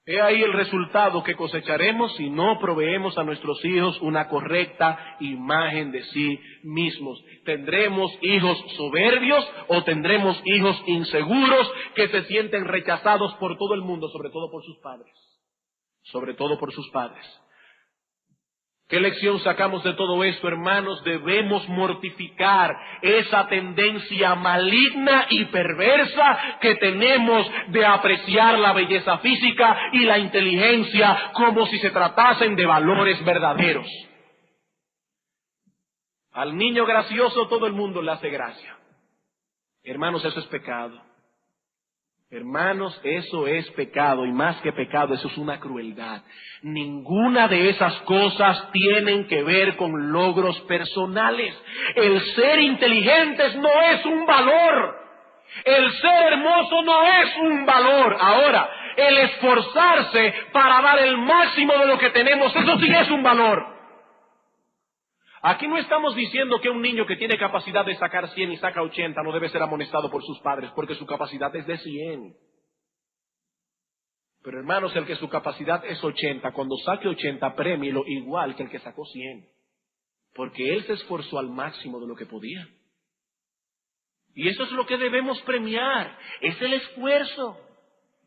He ahí el resultado que cosecharemos si no proveemos a nuestros hijos una correcta imagen de sí mismos. ¿Tendremos hijos soberbios o tendremos hijos inseguros que se sienten rechazados por todo el mundo, sobre todo por sus padres? Sobre todo por sus padres. ¿Qué lección sacamos de todo esto, hermanos? Debemos mortificar esa tendencia maligna y perversa que tenemos de apreciar la belleza física y la inteligencia como si se tratasen de valores verdaderos. Al niño gracioso todo el mundo le hace gracia. Hermanos, eso es pecado. Hermanos, eso es pecado, y más que pecado, eso es una crueldad. Ninguna de esas cosas tienen que ver con logros personales. El ser inteligentes no es un valor. El ser hermoso no es un valor. Ahora, el esforzarse para dar el máximo de lo que tenemos, eso sí es un valor. Aquí no estamos diciendo que un niño que tiene capacidad de sacar 100 y saca 80 no debe ser amonestado por sus padres, porque su capacidad es de 100. Pero hermanos, el que su capacidad es 80, cuando saque 80, prémielo igual que el que sacó 100. Porque él se esforzó al máximo de lo que podía. Y eso es lo que debemos premiar, es el esfuerzo.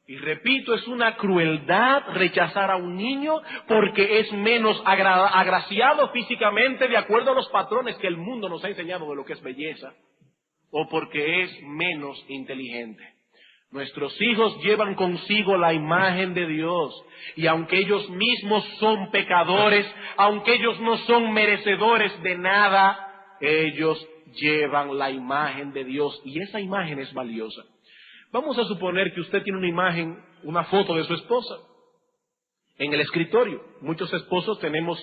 Y repito, es una crueldad rechazar a un niño porque es menos agraciado físicamente de acuerdo a los patrones que el mundo nos ha enseñado de lo que es belleza, o porque es menos inteligente. Nuestros hijos llevan consigo la imagen de Dios, y aunque ellos mismos son pecadores, aunque ellos no son merecedores de nada, ellos llevan la imagen de Dios, y esa imagen es valiosa. Vamos a suponer que usted tiene una imagen, una foto de su esposa en el escritorio. Muchos esposos tenemos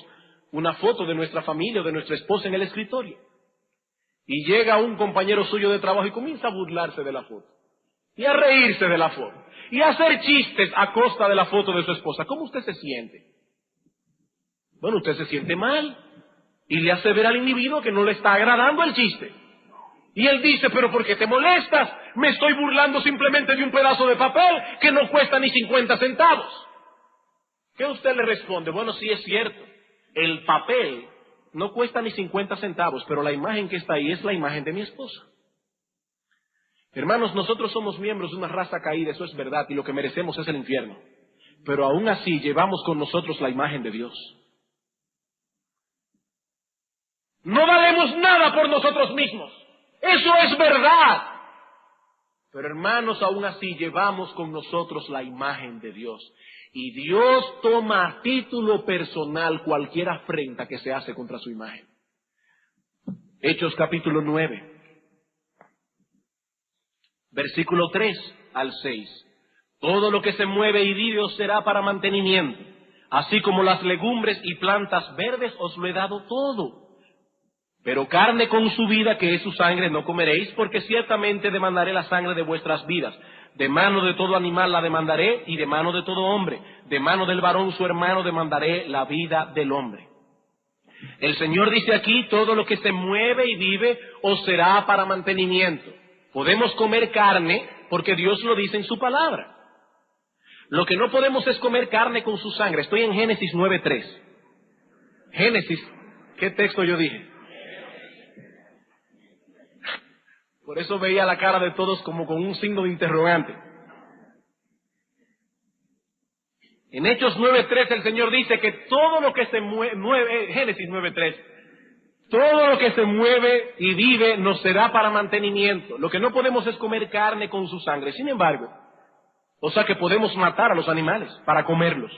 una foto de nuestra familia o de nuestra esposa en el escritorio. Y llega un compañero suyo de trabajo y comienza a burlarse de la foto, y a reírse de la foto, y a hacer chistes a costa de la foto de su esposa. ¿Cómo usted se siente? Bueno, usted se siente mal. Y le hace ver al individuo que no le está agradando el chiste. Y él dice, pero ¿por qué te molestas? Me estoy burlando simplemente de un pedazo de papel que no cuesta ni 50 centavos. ¿Qué usted le responde? Bueno, sí es cierto. El papel no cuesta ni 50 centavos, pero la imagen que está ahí es la imagen de mi esposa. Hermanos, nosotros somos miembros de una raza caída, eso es verdad, y lo que merecemos es el infierno. Pero aún así llevamos con nosotros la imagen de Dios. No valemos nada por nosotros mismos. Eso es verdad. Pero hermanos, aún así llevamos con nosotros la imagen de Dios. Y Dios toma a título personal cualquier afrenta que se hace contra su imagen. Hechos capítulo 9. Versículo 3 al 6. Todo lo que se mueve y vive os será para mantenimiento, así como las legumbres y plantas verdes os lo he dado todo. Pero carne con su vida, que es su sangre, no comeréis, porque ciertamente demandaré la sangre de vuestras vidas. De mano de todo animal la demandaré, y de mano de todo hombre. De mano del varón su hermano demandaré la vida del hombre. El Señor dice aquí, todo lo que se mueve y vive os será para mantenimiento. Podemos comer carne porque Dios lo dice en su palabra. Lo que no podemos es comer carne con su sangre. Estoy en Génesis 9:3. Génesis, ¿qué texto yo dije? Por eso veía la cara de todos como con un signo de interrogante. En Hechos 9:3 el Señor dice que todo lo que se mueve, Génesis 9:3, todo lo que se mueve y vive nos será para mantenimiento. Lo que no podemos es comer carne con su sangre. Sin embargo, o sea que podemos matar a los animales para comerlos.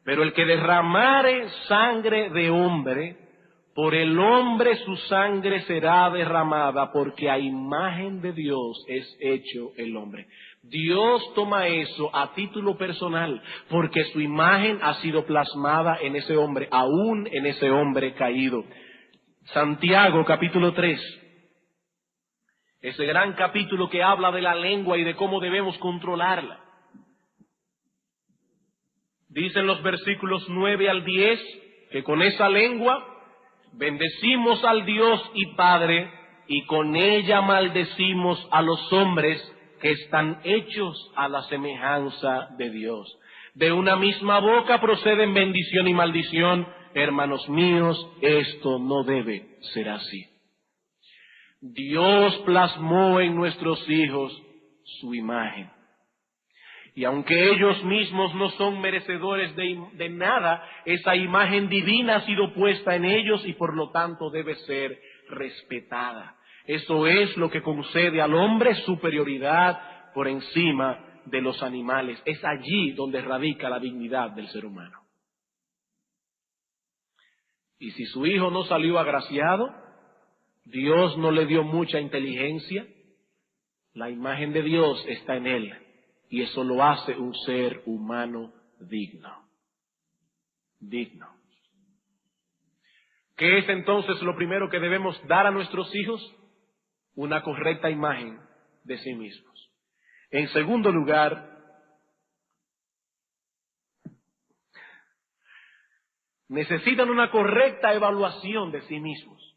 Pero el que derramare sangre de hombre, por el hombre su sangre será derramada, porque a imagen de Dios es hecho el hombre. Dios toma eso a título personal, porque su imagen ha sido plasmada en ese hombre, aún en ese hombre caído. Santiago capítulo 3, ese gran capítulo que habla de la lengua y de cómo debemos controlarla. Dicen los versículos 9 al 10 que con esa lengua bendecimos al Dios y Padre, y con ella maldecimos a los hombres que están hechos a la semejanza de Dios. De una misma boca proceden bendición y maldición. Hermanos míos, esto no debe ser así. Dios plasmó en nuestros hijos su imagen. Y aunque ellos mismos no son merecedores de nada, esa imagen divina ha sido puesta en ellos y por lo tanto debe ser respetada. Eso es lo que concede al hombre superioridad por encima de los animales. Es allí donde radica la dignidad del ser humano. Y si su hijo no salió agraciado, Dios no le dio mucha inteligencia, la imagen de Dios está en él. Y eso lo hace un ser humano digno. Digno. ¿Qué es entonces lo primero que debemos dar a nuestros hijos? Una correcta imagen de sí mismos. En segundo lugar, necesitan una correcta evaluación de sí mismos.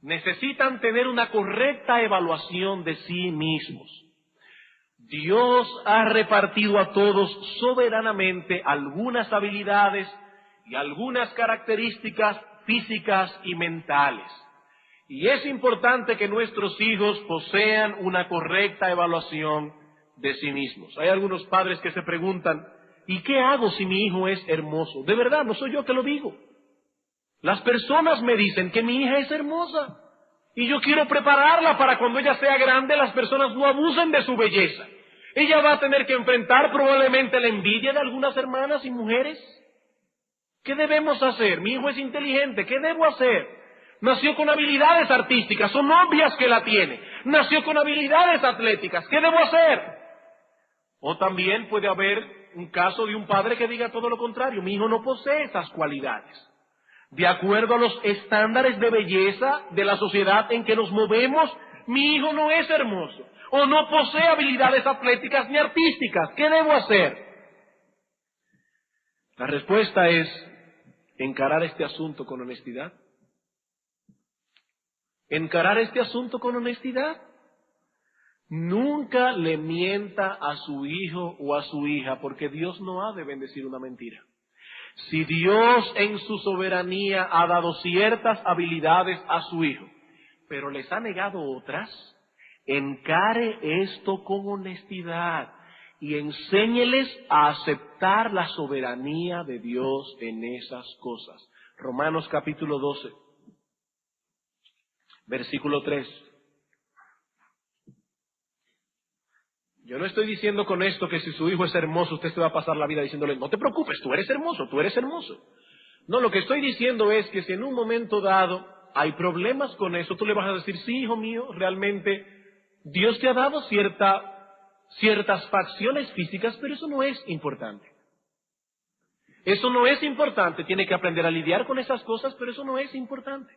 Necesitan tener una correcta evaluación de sí mismos. Dios ha repartido a todos soberanamente algunas habilidades y algunas características físicas y mentales. Y es importante que nuestros hijos posean una correcta evaluación de sí mismos. Hay algunos padres que se preguntan, ¿y qué hago si mi hijo es hermoso? De verdad, no soy yo que lo digo. Las personas me dicen que mi hija es hermosa y yo quiero prepararla para cuando ella sea grande las personas no abusen de su belleza. Ella va a tener que enfrentar probablemente la envidia de algunas hermanas y mujeres. ¿Qué debemos hacer? Mi hijo es inteligente, ¿qué debo hacer? Nació con habilidades artísticas, son obvias que la tiene. Nació con habilidades atléticas, ¿qué debo hacer? O también puede haber un caso de un padre que diga todo lo contrario, mi hijo no posee esas cualidades. De acuerdo a los estándares de belleza de la sociedad en que nos movemos, mi hijo no es hermoso. O no posee habilidades atléticas ni artísticas. ¿Qué debo hacer? La respuesta es, encarar este asunto con honestidad. Encarar este asunto con honestidad. Nunca le mienta a su hijo o a su hija, porque Dios no ha de bendecir una mentira. Si Dios en su soberanía ha dado ciertas habilidades a su hijo, pero les ha negado otras, encare esto con honestidad y enséñeles a aceptar la soberanía de Dios en esas cosas. Romanos capítulo 12, versículo 3. Yo no estoy diciendo con esto que si su hijo es hermoso, usted se va a pasar la vida diciéndole, no te preocupes, tú eres hermoso, tú eres hermoso. No, lo que estoy diciendo es que si en un momento dado hay problemas con eso, tú le vas a decir, sí, hijo mío, realmente Dios te ha dado ciertas facciones físicas, pero eso no es importante. Eso no es importante, tiene que aprender a lidiar con esas cosas, pero eso no es importante.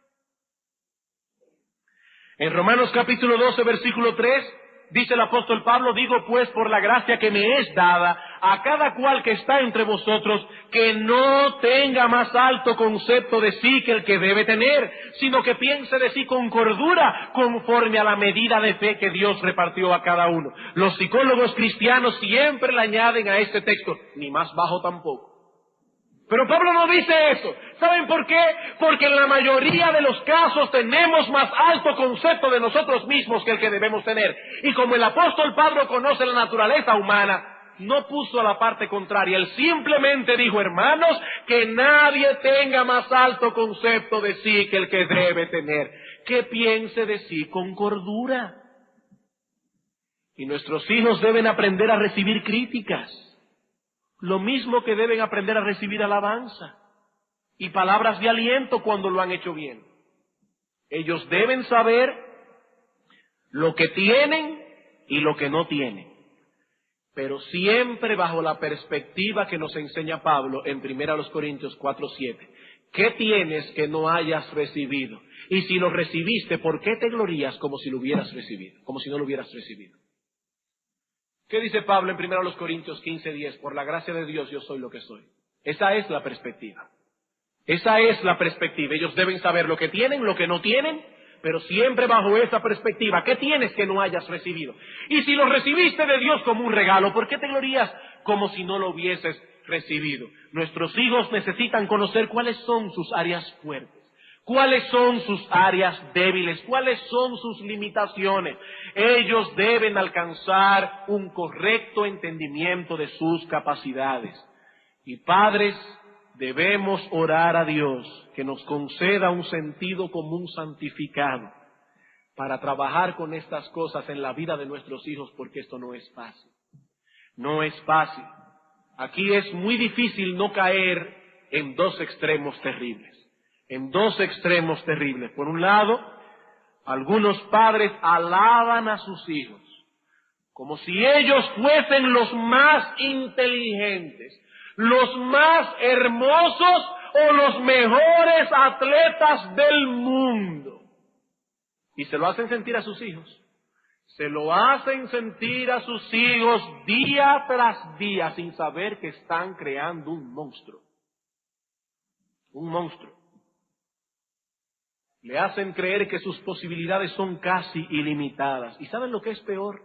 En Romanos capítulo 12, versículo 3, dice el apóstol Pablo, digo pues por la gracia que me es dada, a cada cual que está entre vosotros, que no tenga más alto concepto de sí que el que debe tener, sino que piense de sí con cordura, conforme a la medida de fe que Dios repartió a cada uno. Los psicólogos cristianos siempre le añaden a este texto, ni más bajo tampoco. Pero Pablo no dice eso. ¿Saben por qué? Porque en la mayoría de los casos tenemos más alto concepto de nosotros mismos que el que debemos tener. Y como el apóstol Pablo conoce la naturaleza humana, no puso a la parte contraria. Él simplemente dijo, hermanos, que nadie tenga más alto concepto de sí que el que debe tener. Que piense de sí con cordura. Y nuestros hijos deben aprender a recibir críticas. Lo mismo que deben aprender a recibir alabanza y palabras de aliento cuando lo han hecho bien. Ellos deben saber lo que tienen y lo que no tienen, pero siempre bajo la perspectiva que nos enseña Pablo en 1 Corintios 4:7. ¿Qué tienes que no hayas recibido? Y si lo recibiste, ¿por qué te glorías como si lo hubieras recibido? Como si no lo hubieras recibido. ¿Qué dice Pablo en 1 Corintios 15:10? Por la gracia de Dios yo soy lo que soy. Esa es la perspectiva. Esa es la perspectiva. Ellos deben saber lo que tienen, lo que no tienen, pero siempre bajo esa perspectiva. ¿Qué tienes que no hayas recibido? Y si lo recibiste de Dios como un regalo, ¿por qué te glorías como si no lo hubieses recibido? Nuestros hijos necesitan conocer cuáles son sus áreas fuertes. ¿Cuáles son sus áreas débiles? ¿Cuáles son sus limitaciones? Ellos deben alcanzar un correcto entendimiento de sus capacidades. Y padres, debemos orar a Dios que nos conceda un sentido común santificado para trabajar con estas cosas en la vida de nuestros hijos, porque esto no es fácil. No es fácil. Aquí es muy difícil no caer en dos extremos terribles. En dos extremos terribles. Por un lado, algunos padres alaban a sus hijos como si ellos fuesen los más inteligentes, los más hermosos o los mejores atletas del mundo. Y se lo hacen sentir a sus hijos. Se lo hacen sentir a sus hijos día tras día sin saber que están creando un monstruo. Un monstruo. Le hacen creer que sus posibilidades son casi ilimitadas. ¿Y saben lo que es peor?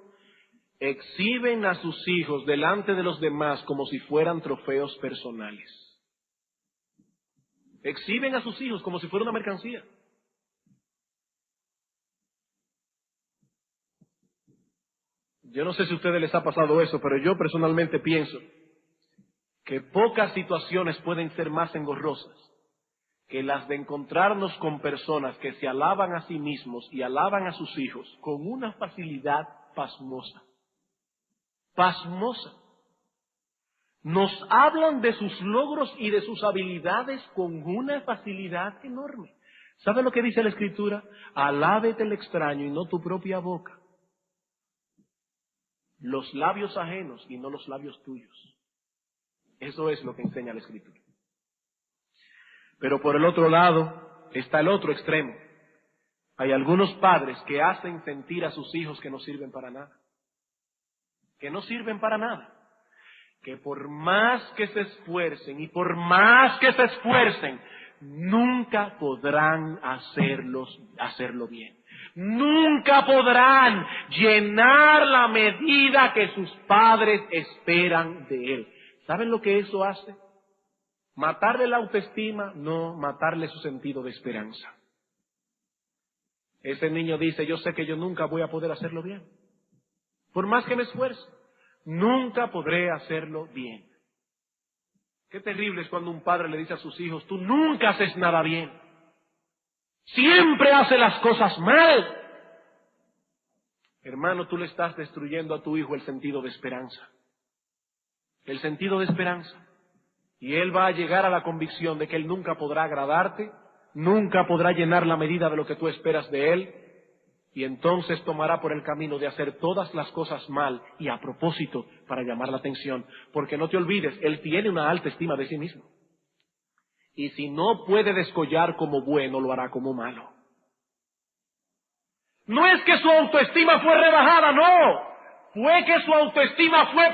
Exhiben a sus hijos delante de los demás como si fueran trofeos personales. Exhiben a sus hijos como si fuera una mercancía. Yo no sé si a ustedes les ha pasado eso, pero yo personalmente pienso que pocas situaciones pueden ser más engorrosas que las de encontrarnos con personas que se alaban a sí mismos y alaban a sus hijos con una facilidad pasmosa. Pasmosa. Nos hablan de sus logros y de sus habilidades con una facilidad enorme. ¿Sabe lo que dice la Escritura? Alábete el extraño y no tu propia boca. Los labios ajenos y no los labios tuyos. Eso es lo que enseña la Escritura. Pero por el otro lado está el otro extremo. Hay algunos padres que hacen sentir a sus hijos que no sirven para nada. Que no sirven para nada. que por más que se esfuercen y por más que se esfuercen, nunca podrán hacerlo bien. Nunca podrán llenar la medida que sus padres esperan de él. ¿Saben lo que eso hace? Matarle la autoestima, no matarle su sentido de esperanza. Ese niño dice, yo sé que yo nunca voy a poder hacerlo bien. Por más que me esfuerce, nunca podré hacerlo bien. Qué terrible es cuando un padre le dice a sus hijos, tú nunca haces nada bien. Siempre haces las cosas mal. Hermano, tú le estás destruyendo a tu hijo el sentido de esperanza. El sentido de esperanza. Y él va a llegar a la convicción de que él nunca podrá agradarte, nunca podrá llenar la medida de lo que tú esperas de él, y entonces tomará por el camino de hacer todas las cosas mal y a propósito para llamar la atención. Porque no te olvides, él tiene una alta estima de sí mismo. Y si no puede descollar como bueno, lo hará como malo. No es que su autoestima fue rebajada, no. Fue que su autoestima fue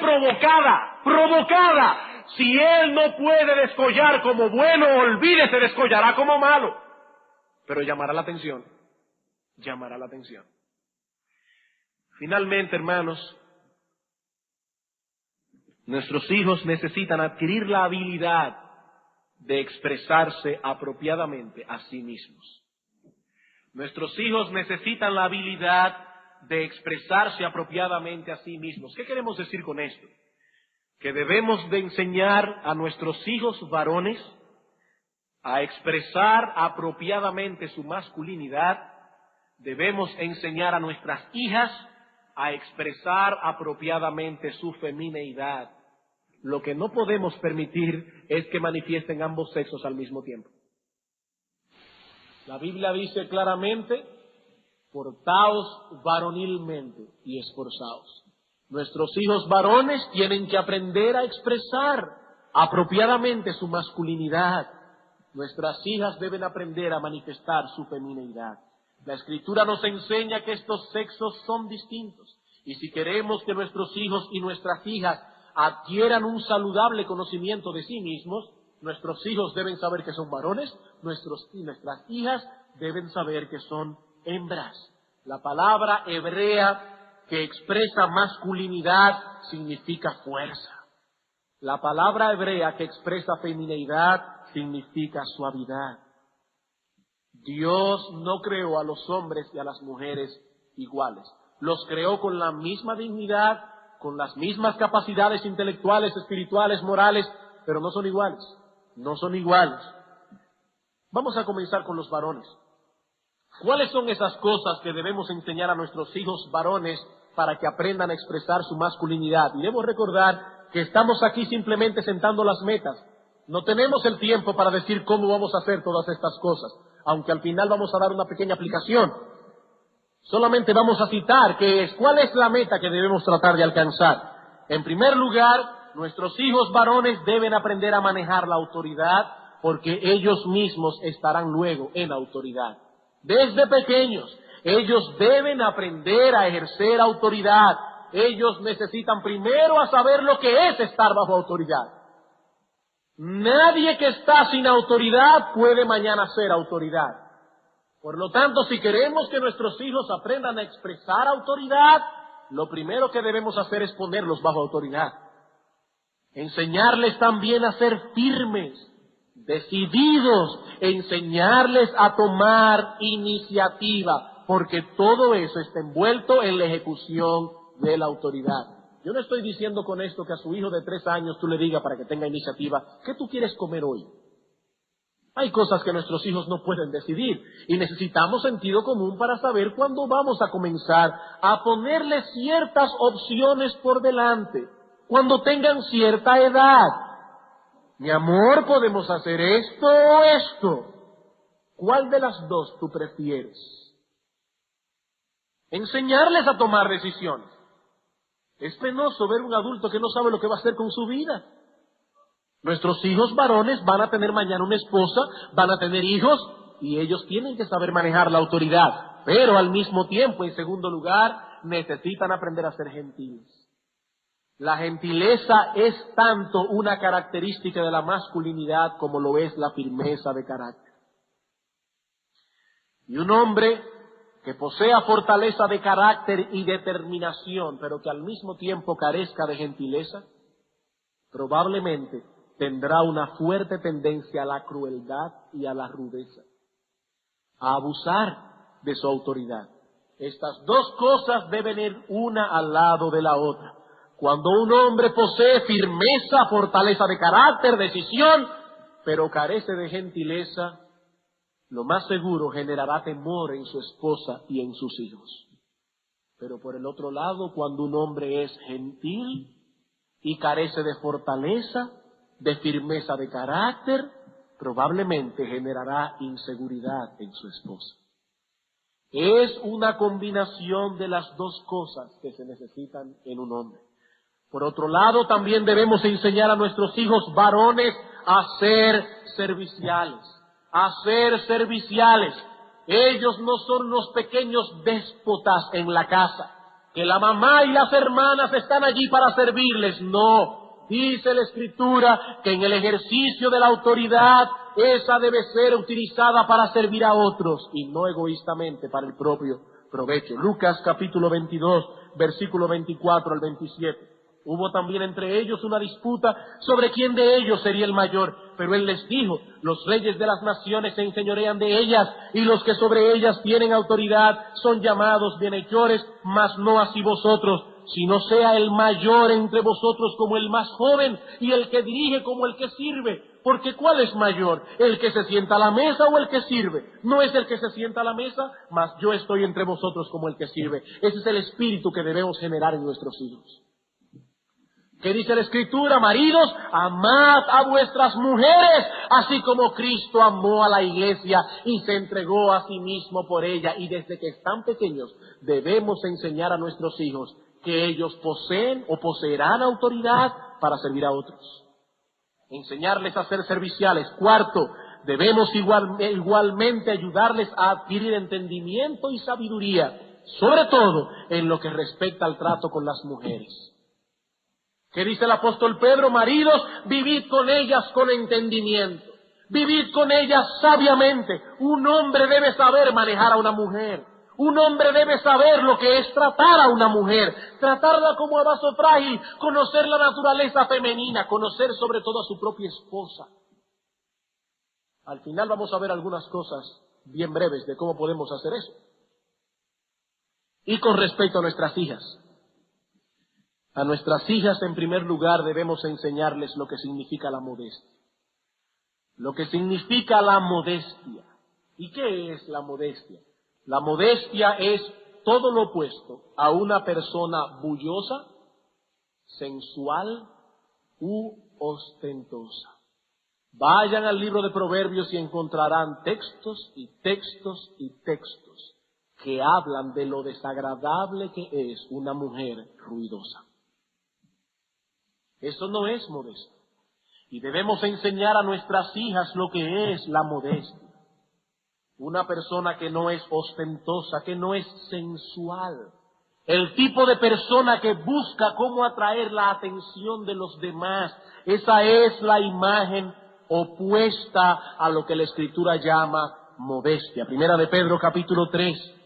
provocada. Si él no puede descollar como bueno, olvídese, descollará como malo. Pero llamará la atención. Llamará la atención. Finalmente, hermanos, nuestros hijos necesitan adquirir la habilidad de expresarse apropiadamente a sí mismos. Nuestros hijos necesitan la habilidad de expresarse apropiadamente a sí mismos. ¿Qué queremos decir con esto? Que debemos de enseñar a nuestros hijos varones a expresar apropiadamente su masculinidad. Debemos enseñar a nuestras hijas a expresar apropiadamente su femineidad. Lo que no podemos permitir es que manifiesten ambos sexos al mismo tiempo. La Biblia dice claramente, portaos varonilmente y esforzaos. Nuestros hijos varones tienen que aprender a expresar apropiadamente su masculinidad. Nuestras hijas deben aprender a manifestar su femineidad. La Escritura nos enseña que estos sexos son distintos. Y si queremos que nuestros hijos y nuestras hijas adquieran un saludable conocimiento de sí mismos, nuestros hijos deben saber que son varones, nuestras hijas deben saber que son hembras. La palabra hebrea que expresa masculinidad significa fuerza. La palabra hebrea que expresa femineidad significa suavidad. Dios no creó a los hombres y a las mujeres iguales. Los creó con la misma dignidad, con las mismas capacidades intelectuales, espirituales, morales, pero no son iguales. No son iguales. Vamos a comenzar con los varones. ¿Cuáles son esas cosas que debemos enseñar a nuestros hijos varones para que aprendan a expresar su masculinidad? Y debo recordar que estamos aquí simplemente sentando las metas. No tenemos el tiempo para decir cómo vamos a hacer todas estas cosas, aunque al final vamos a dar una pequeña aplicación. Solamente vamos a citar cuál es la meta que debemos tratar de alcanzar. En primer lugar, nuestros hijos varones deben aprender a manejar la autoridad, porque ellos mismos estarán luego en autoridad. Desde pequeños, ellos deben aprender a ejercer autoridad. Ellos necesitan primero a saber lo que es estar bajo autoridad. Nadie que está sin autoridad puede mañana ser autoridad. Por lo tanto, si queremos que nuestros hijos aprendan a expresar autoridad, lo primero que debemos hacer es ponerlos bajo autoridad. Enseñarles también a ser firmes, decididos, enseñarles a tomar iniciativa, porque todo eso está envuelto en la ejecución de la autoridad. Yo no estoy diciendo con esto que a su hijo de 3 años tú le digas para que tenga iniciativa, ¿qué tú quieres comer hoy? Hay cosas que nuestros hijos no pueden decidir y necesitamos sentido común para saber cuándo vamos a comenzar a ponerles ciertas opciones por delante, cuando tengan cierta edad. Mi amor, podemos hacer esto o esto. ¿Cuál de las dos tú prefieres? Enseñarles a tomar decisiones. Es penoso ver un adulto que no sabe lo que va a hacer con su vida. Nuestros hijos varones van a tener mañana una esposa, van a tener hijos, y ellos tienen que saber manejar la autoridad. Pero al mismo tiempo, en segundo lugar, necesitan aprender a ser gentiles. La gentileza es tanto una característica de la masculinidad como lo es la firmeza de carácter. Y un hombre que posea fortaleza de carácter y determinación, pero que al mismo tiempo carezca de gentileza, probablemente tendrá una fuerte tendencia a la crueldad y a la rudeza, a abusar de su autoridad. Estas dos cosas deben ir una al lado de la otra. Cuando un hombre posee firmeza, fortaleza de carácter, decisión, pero carece de gentileza, lo más seguro generará temor en su esposa y en sus hijos. Pero por el otro lado, cuando un hombre es gentil y carece de fortaleza, de firmeza de carácter, probablemente generará inseguridad en su esposa. Es una combinación de las dos cosas que se necesitan en un hombre. Por otro lado, también debemos enseñar a nuestros hijos varones a ser serviciales. Ellos no son unos pequeños déspotas en la casa, que la mamá y las hermanas están allí para servirles. No, dice la Escritura que en el ejercicio de la autoridad, esa debe ser utilizada para servir a otros y no egoístamente para el propio provecho. Lucas capítulo 22, versículo 24 al 27. Hubo también entre ellos una disputa sobre quién de ellos sería el mayor, pero él les dijo: los reyes de las naciones se enseñorean de ellas, y los que sobre ellas tienen autoridad son llamados bienhechores, mas no así vosotros, sino sea el mayor entre vosotros como el más joven, y el que dirige como el que sirve. Porque ¿cuál es mayor? ¿El que se sienta a la mesa o el que sirve? No es el que se sienta a la mesa, mas yo estoy entre vosotros como el que sirve. Ese es el espíritu que debemos generar en nuestros hijos. ¿Qué dice la Escritura? Maridos, amad a vuestras mujeres, así como Cristo amó a la iglesia y se entregó a sí mismo por ella. Y desde que están pequeños debemos enseñar a nuestros hijos que ellos poseen o poseerán autoridad para servir a otros. Enseñarles a ser serviciales. Cuarto, debemos igualmente ayudarles a adquirir entendimiento y sabiduría, sobre todo en lo que respecta al trato con las mujeres. ¿Qué dice el apóstol Pedro? Maridos, vivid con ellas con entendimiento, vivid con ellas sabiamente. Un hombre debe saber manejar a una mujer. Un hombre debe saber lo que es tratar a una mujer, tratarla como a vaso frágil, conocer la naturaleza femenina, conocer sobre todo a su propia esposa. Al final vamos a ver algunas cosas bien breves de cómo podemos hacer eso. Y con respecto a nuestras hijas. A nuestras hijas, en primer lugar, debemos enseñarles lo que significa la modestia. Lo que significa la modestia. ¿Y qué es la modestia? La modestia es todo lo opuesto a una persona bullosa, sensual u ostentosa. Vayan al libro de Proverbios y encontrarán textos y textos y textos que hablan de lo desagradable que es una mujer ruidosa. Eso no es modestia. Y debemos enseñar a nuestras hijas lo que es la modestia. Una persona que no es ostentosa, que no es sensual. El tipo de persona que busca cómo atraer la atención de los demás. Esa es la imagen opuesta a lo que la Escritura llama modestia. Primera de Pedro capítulo 3.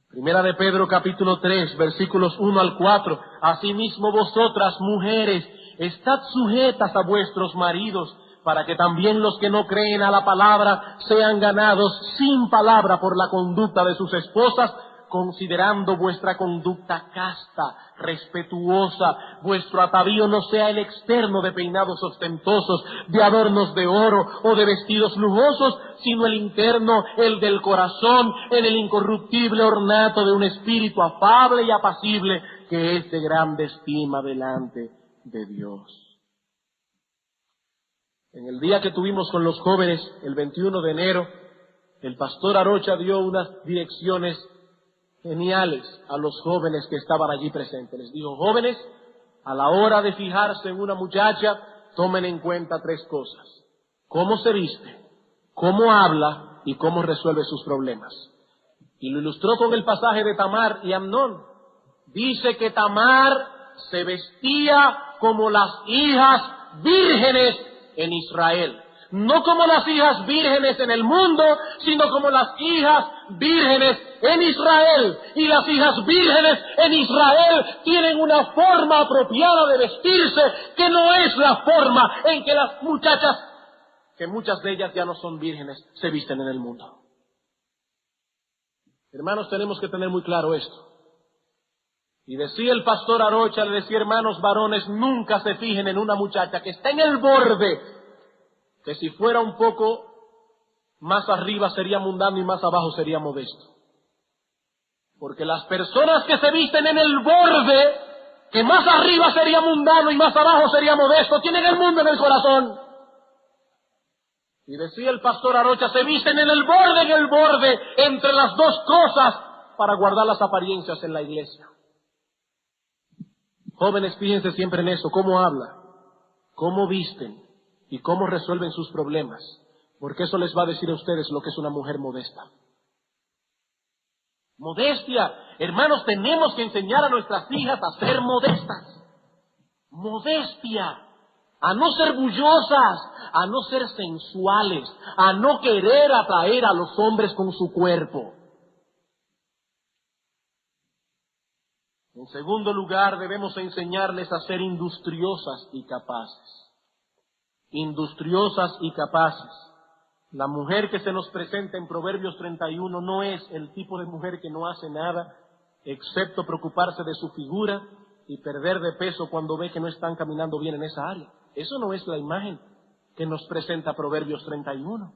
Primera de Pedro capítulo 3, versículos 1 al 4. Asimismo vosotras, mujeres, estad sujetas a vuestros maridos, para que también los que no creen a la palabra sean ganados sin palabra por la conducta de sus esposas, considerando vuestra conducta casta, respetuosa. Vuestro atavío no sea el externo de peinados ostentosos, de adornos de oro o de vestidos lujosos, sino el interno, el del corazón, en el incorruptible ornato de un espíritu afable y apacible, que es de grande estima delante de Dios. En el día que tuvimos con los jóvenes, el 21 de enero, el pastor Arocha dio unas direcciones geniales a los jóvenes que estaban allí presentes. Les dijo: jóvenes, a la hora de fijarse en una muchacha, tomen en cuenta tres cosas: cómo se viste, cómo habla y cómo resuelve sus problemas. Y lo ilustró con el pasaje de Tamar y Amnón. dice que Tamar se vestía como las hijas vírgenes en Israel. No como las hijas vírgenes en el mundo, sino como las hijas vírgenes en Israel. Y las hijas vírgenes en Israel tienen una forma apropiada de vestirse, que no es la forma en que las muchachas, que muchas de ellas ya no son vírgenes, se visten en el mundo. Hermanos, tenemos que tener muy claro esto. Y decía el pastor Arocha, le decía, hermanos varones, nunca se fijen en una muchacha que está en el borde, que si fuera un poco más arriba sería mundano y más abajo sería modesto. Porque las personas que se visten en el borde, que más arriba sería mundano y más abajo sería modesto, tienen el mundo en el corazón. Y decía el pastor Arocha, se visten en el borde, entre las dos cosas, para guardar las apariencias en la iglesia. Jóvenes, fíjense siempre en eso, cómo habla, cómo visten y cómo resuelven sus problemas, porque eso les va a decir a ustedes lo que es una mujer modesta. Modestia, hermanos, tenemos que enseñar a nuestras hijas a ser modestas. Modestia, a no ser bullosas, a no ser sensuales, a no querer atraer a los hombres con su cuerpo. En segundo lugar, debemos enseñarles a ser industriosas y capaces. Industriosas y capaces. La mujer que se nos presenta en Proverbios 31 no es el tipo de mujer que no hace nada, excepto preocuparse de su figura y perder de peso cuando ve que no están caminando bien en esa área. Eso no es la imagen que nos presenta Proverbios 31.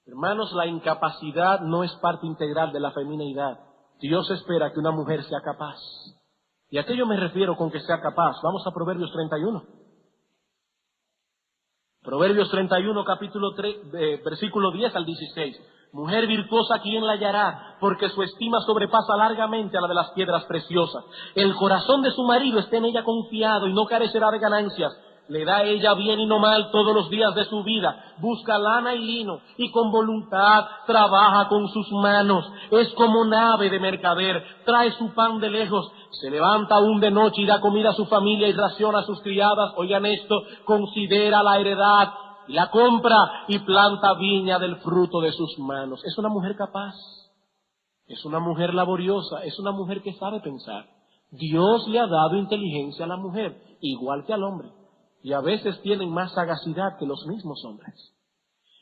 Hermanos, la incapacidad no es parte integral de la femineidad. Dios espera que una mujer sea capaz. ¿Y a qué yo me refiero con que sea capaz? Vamos a Proverbios 31. Proverbios 31, capítulo 3, versículo 10 al 16. Mujer virtuosa, ¿quién la hallará? Porque su estima sobrepasa largamente a la de las piedras preciosas. El corazón de su marido está en ella confiado y no carecerá de ganancias. Le da a ella bien y no mal todos los días de su vida. Busca lana y lino y con voluntad trabaja con sus manos. Es como nave de mercader, trae su pan de lejos. Se levanta aún de noche y da comida a su familia y raciona a sus criadas. Oigan esto, considera la heredad y la compra y planta viña del fruto de sus manos. Es una mujer capaz, es una mujer laboriosa, es una mujer que sabe pensar. Dios le ha dado inteligencia a la mujer, igual que al hombre. Y a veces tienen más sagacidad que los mismos hombres.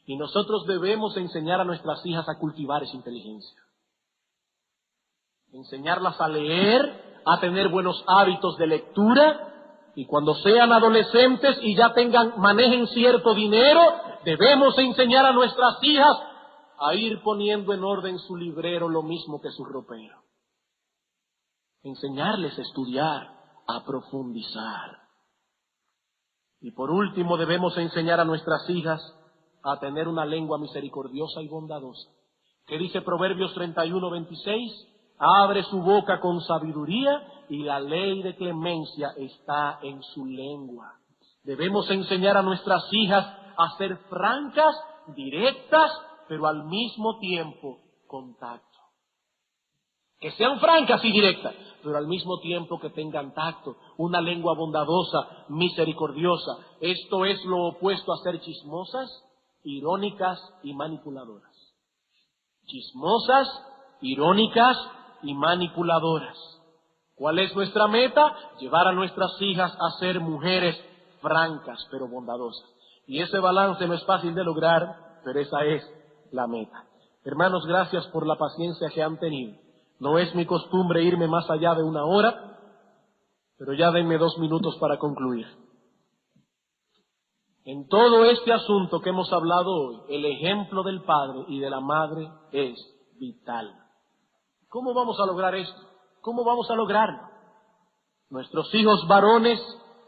Y nosotros debemos enseñar a nuestras hijas a cultivar esa inteligencia. Enseñarlas a leer, a tener buenos hábitos de lectura, y cuando sean adolescentes y ya manejen cierto dinero, debemos enseñar a nuestras hijas a ir poniendo en orden su librero lo mismo que su ropero. Enseñarles a estudiar, a profundizar. Y por último, debemos enseñar a nuestras hijas a tener una lengua misericordiosa y bondadosa. ¿Qué dice Proverbios 31, 26? Abre su boca con sabiduría y la ley de clemencia está en su lengua. Debemos enseñar a nuestras hijas a ser francas, directas, pero al mismo tiempo con tacto. Que sean francas y directas, pero al mismo tiempo que tengan tacto, una lengua bondadosa, misericordiosa. Esto es lo opuesto a ser chismosas, irónicas y manipuladoras. Chismosas, irónicas y manipuladoras. ¿Cuál es nuestra meta? Llevar a nuestras hijas a ser mujeres francas, pero bondadosas. Y ese balance no es fácil de lograr, pero esa es la meta. Hermanos, gracias por la paciencia que han tenido. No es mi costumbre irme más allá de 1 hora, pero ya denme 2 minutos para concluir. En todo este asunto que hemos hablado hoy, el ejemplo del padre y de la madre es vital. ¿Cómo vamos a lograr esto? ¿Cómo vamos a lograrlo? Nuestros hijos varones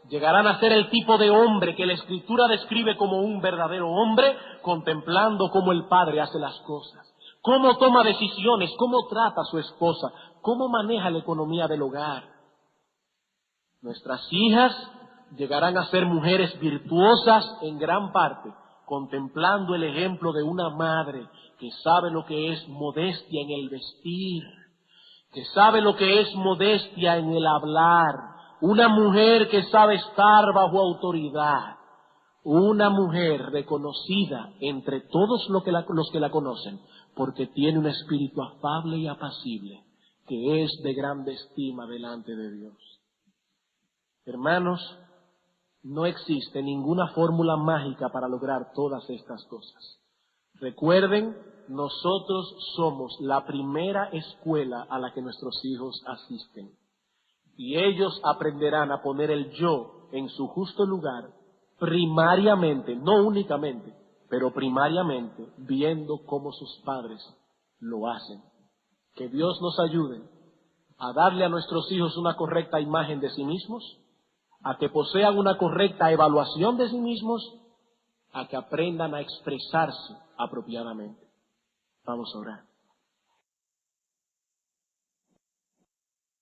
llegarán a ser el tipo de hombre que la Escritura describe como un verdadero hombre, contemplando cómo el padre hace las cosas. Cómo toma decisiones, cómo trata a su esposa, cómo maneja la economía del hogar. Nuestras hijas llegarán a ser mujeres virtuosas en gran parte, contemplando el ejemplo de una madre que sabe lo que es modestia en el vestir, que sabe lo que es modestia en el hablar, una mujer que sabe estar bajo autoridad, una mujer reconocida entre todos los que la conocen, porque tiene un espíritu afable y apacible, que es de grande estima delante de Dios. Hermanos, no existe ninguna fórmula mágica para lograr todas estas cosas. Recuerden, nosotros somos la primera escuela a la que nuestros hijos asisten. Y ellos aprenderán a poner el yo en su justo lugar, primariamente, no únicamente, pero primariamente, viendo cómo sus padres lo hacen. Que Dios nos ayude a darle a nuestros hijos una correcta imagen de sí mismos, a que posean una correcta evaluación de sí mismos, a que aprendan a expresarse apropiadamente. Vamos a orar.